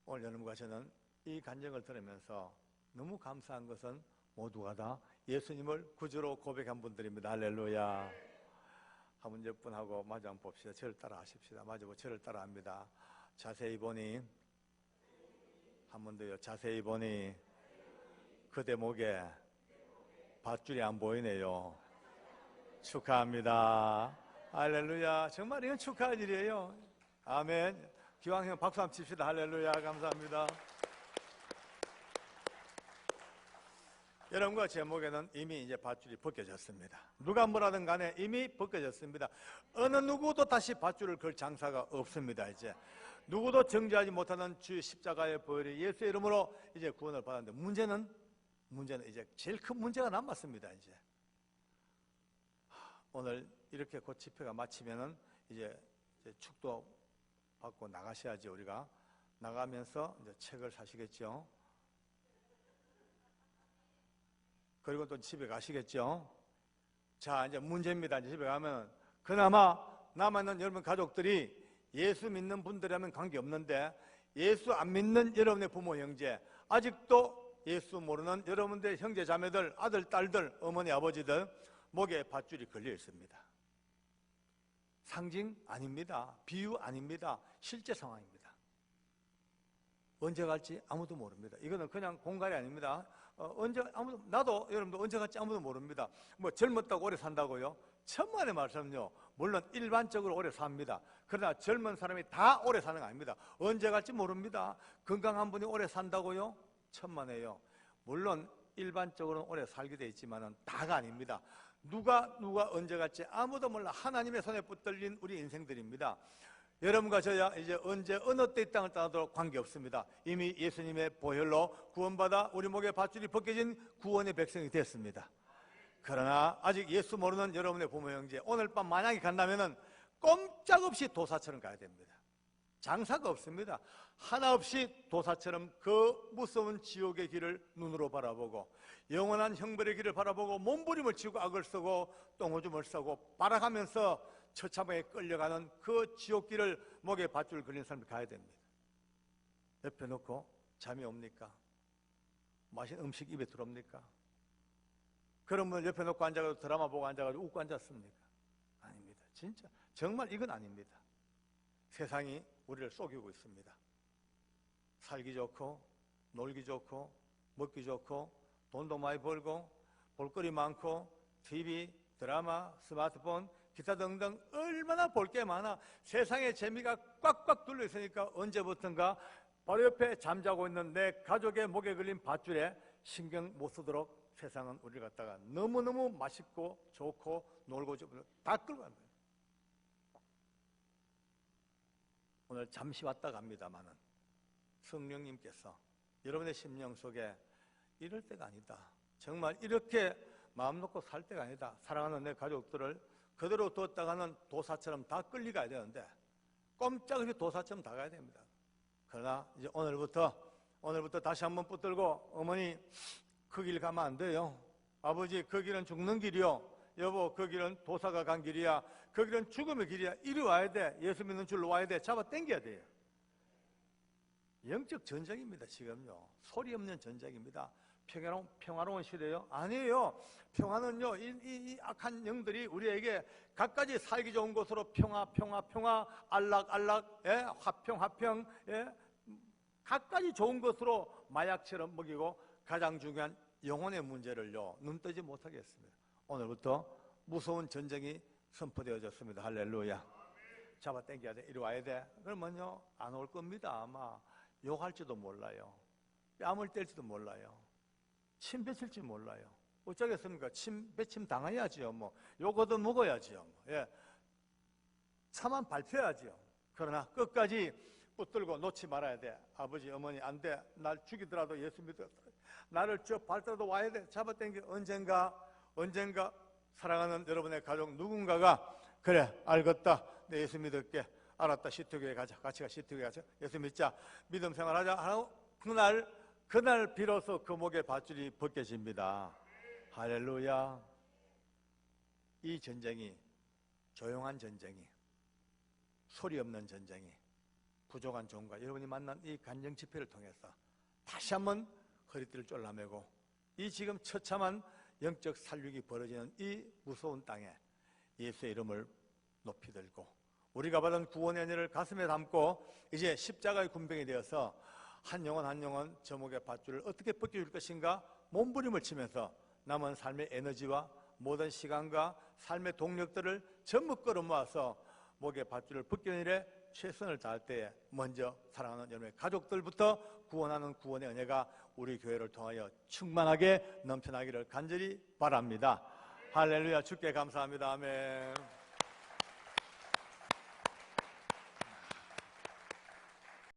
오늘 여러분과 저는 이 간증을 들으면서 너무 감사한 것은 모두가 다 예수님을 구주로 고백한 분들입니다. 할렐루야. 한번 몇 분하고 마주 한번 봅시다. 저를 따라 하십시다. 마주 저를 따라 합니다. 자세히 보니 한 번 더요. 자세히 보니 그대 목에 밧줄이 안 보이네요. 축하합니다. 할렐루야. 정말 이건 축하할 일이에요. 아멘. 기왕이면 박수 한번 칩시다. 할렐루야. 감사합니다. 여러분과 제 목에는 이미 이제 밧줄이 벗겨졌습니다. 누가 뭐라든 간에 이미 벗겨졌습니다. 어느 누구도 다시 밧줄을 걸 장사가 없습니다. 이제 누구도 정죄하지 못하는 주의 십자가의 보혈이 예수의 이름으로 이제 구원을 받았는데 문제는 이제 제일 큰 문제가 남았습니다. 이제 오늘 이렇게 곧 집회가 마치면은 이제 축도 받고 나가셔야지. 우리가 나가면서 이제 책을 사시겠죠. 그리고 또 집에 가시겠죠. 자, 이제 문제입니다. 이제 집에 가면 그나마 남아있는 여러분 가족들이 예수 믿는 분들이라면 관계없는데 예수 안 믿는 여러분의 부모 형제, 아직도 예수 모르는 여러분들의 형제 자매들, 아들 딸들, 어머니 아버지들 목에 밧줄이 걸려 있습니다. 상징 아닙니다. 비유 아닙니다. 실제 상황입니다. 언제 갈지 아무도 모릅니다. 이거는 그냥 공갈이 아닙니다. 나도 여러분도 언제 갈지 아무도 모릅니다. 뭐 젊었다고 오래 산다고요? 천만의 말씀요. 물론 일반적으로 오래 삽니다. 그러나 젊은 사람이 다 오래 사는 거 아닙니다. 언제 갈지 모릅니다. 건강한 분이 오래 산다고요? 천만에요. 물론 일반적으로는 오래 살게 돼 있지만은 다가 아닙니다. 누가 언제 갈지 아무도 몰라. 하나님의 손에 붙들린 우리 인생들입니다. 여러분과 저야 이제 언제 어느 때 이 땅을 떠나도록 관계없습니다. 이미 예수님의 보혈로 구원받아 우리 목에 밧줄이 벗겨진 구원의 백성이 됐습니다. 그러나 아직 예수 모르는 여러분의 부모 형제, 오늘 밤 만약에 간다면은 꼼짝없이 도사처럼 가야 됩니다. 장사가 없습니다. 하나 없이 도사처럼 그 무서운 지옥의 길을 눈으로 바라보고 영원한 형벌의 길을 바라보고 몸부림을 치고 악을 쓰고 똥오줌을 싸고 발악하면서 처참하게 끌려가는 그 지옥길을 목에 밧줄 걸린 사람이 가야 됩니다. 옆에 놓고 잠이 옵니까? 맛있는 음식 입에 들어옵니까? 그러면 옆에 놓고 앉아가지고 드라마 보고 앉아가지고 웃고 앉았습니까? 아닙니다. 진짜 정말 이건 아닙니다. 세상이 우리를 속이고 있습니다. 살기 좋고 놀기 좋고 먹기 좋고 돈도 많이 벌고 볼거리 많고 TV, 드라마, 스마트폰, 기타 등등 얼마나 볼 게 많아. 세상에 재미가 꽉꽉 둘러 있으니까 언제부턴가 바로 옆에 잠자고 있는 내 가족의 목에 걸린 밧줄에 신경 못 쓰도록 세상은 우리를 갖다가 너무너무 맛있고 좋고 놀고 다 끌고 갑니다. 오늘 잠시 왔다 갑니다마는 성령님께서 여러분의 심령 속에 이럴 때가 아니다. 정말 이렇게 마음 놓고 살 때가 아니다. 사랑하는 내 가족들을 그대로 뒀다가는 도사처럼 다 끌려가야 되는데 꼼짝없이 도사처럼 다 가야 됩니다. 그러나 이제 오늘부터 다시 한번 붙들고 어머니 그 길 가면 안 돼요. 아버지 그 길은 죽는 길이요. 여보 그 길은 도사가 간 길이야. 그 길은 죽음의 길이야. 이리 와야 돼. 예수 믿는 줄로 와야 돼. 잡아 당겨야 돼요. 영적 전쟁입니다. 지금요. 소리 없는 전쟁입니다. 평화로운 시대요? 아니에요. 평화는요, 이 악한 영들이 우리에게 갖가지 살기 좋은 곳으로 평화, 안락, 예? 화평, 예? 갖가지 좋은 것으로 마약처럼 먹이고 가장 중요한 영혼의 문제를요, 눈뜨지 못하게 했습니다. 오늘부터 무서운 전쟁이 선포되어졌습니다. 할렐루야. 잡아 당겨야 돼. 이리 와야 돼. 그러면요, 안 올 겁니다. 아마 욕할지도 몰라요. 뺨을 뗄지도 몰라요. 침 뱉을지 몰라요. 어쩌겠습니까? 침 배침 당해야지요. 뭐 요거도 먹어야지요. 예, 차만 밟혀야지요. 그러나 끝까지 붙들고 놓지 말아야 돼. 아버지, 어머니 안 돼. 날 죽이더라도 예수 믿어. 나를 저 밟더라도 와야 돼. 잡아당겨. 언젠가 사랑하는 여러분의 가족 누군가가 그래 알겠다. 내 예수 믿을게. 알았다. 시트교회 가자. 같이 가. 시트교회 가자. 예수 믿자. 믿음 생활하자. 하고 그날 비로소 그 목에 밧줄이 벗겨집니다. 할렐루야. 이 전쟁이, 조용한 전쟁이, 소리 없는 전쟁이, 부족한 종과 여러분이 만난 이 간증 집회를 통해서 다시 한번 허리띠를 졸라매고 이 지금 처참한 영적 살육이 벌어지는 이 무서운 땅에 예수의 이름을 높이 들고 우리가 받은 구원의 은혜를 가슴에 담고 이제 십자가의 군병이 되어서 한 영혼 저 목의 밧줄을 어떻게 벗겨줄 것인가 몸부림을 치면서 남은 삶의 에너지와 모든 시간과 삶의 동력들을 전부 끌어모아서 목의 밧줄을 벗기는 일에 최선을 다할 때에 먼저 사랑하는 여러분의 가족들부터 구원하는 구원의 은혜가 우리 교회를 통하여 충만하게 넘쳐나기를 간절히 바랍니다. 할렐루야. 주께 감사합니다. 아멘.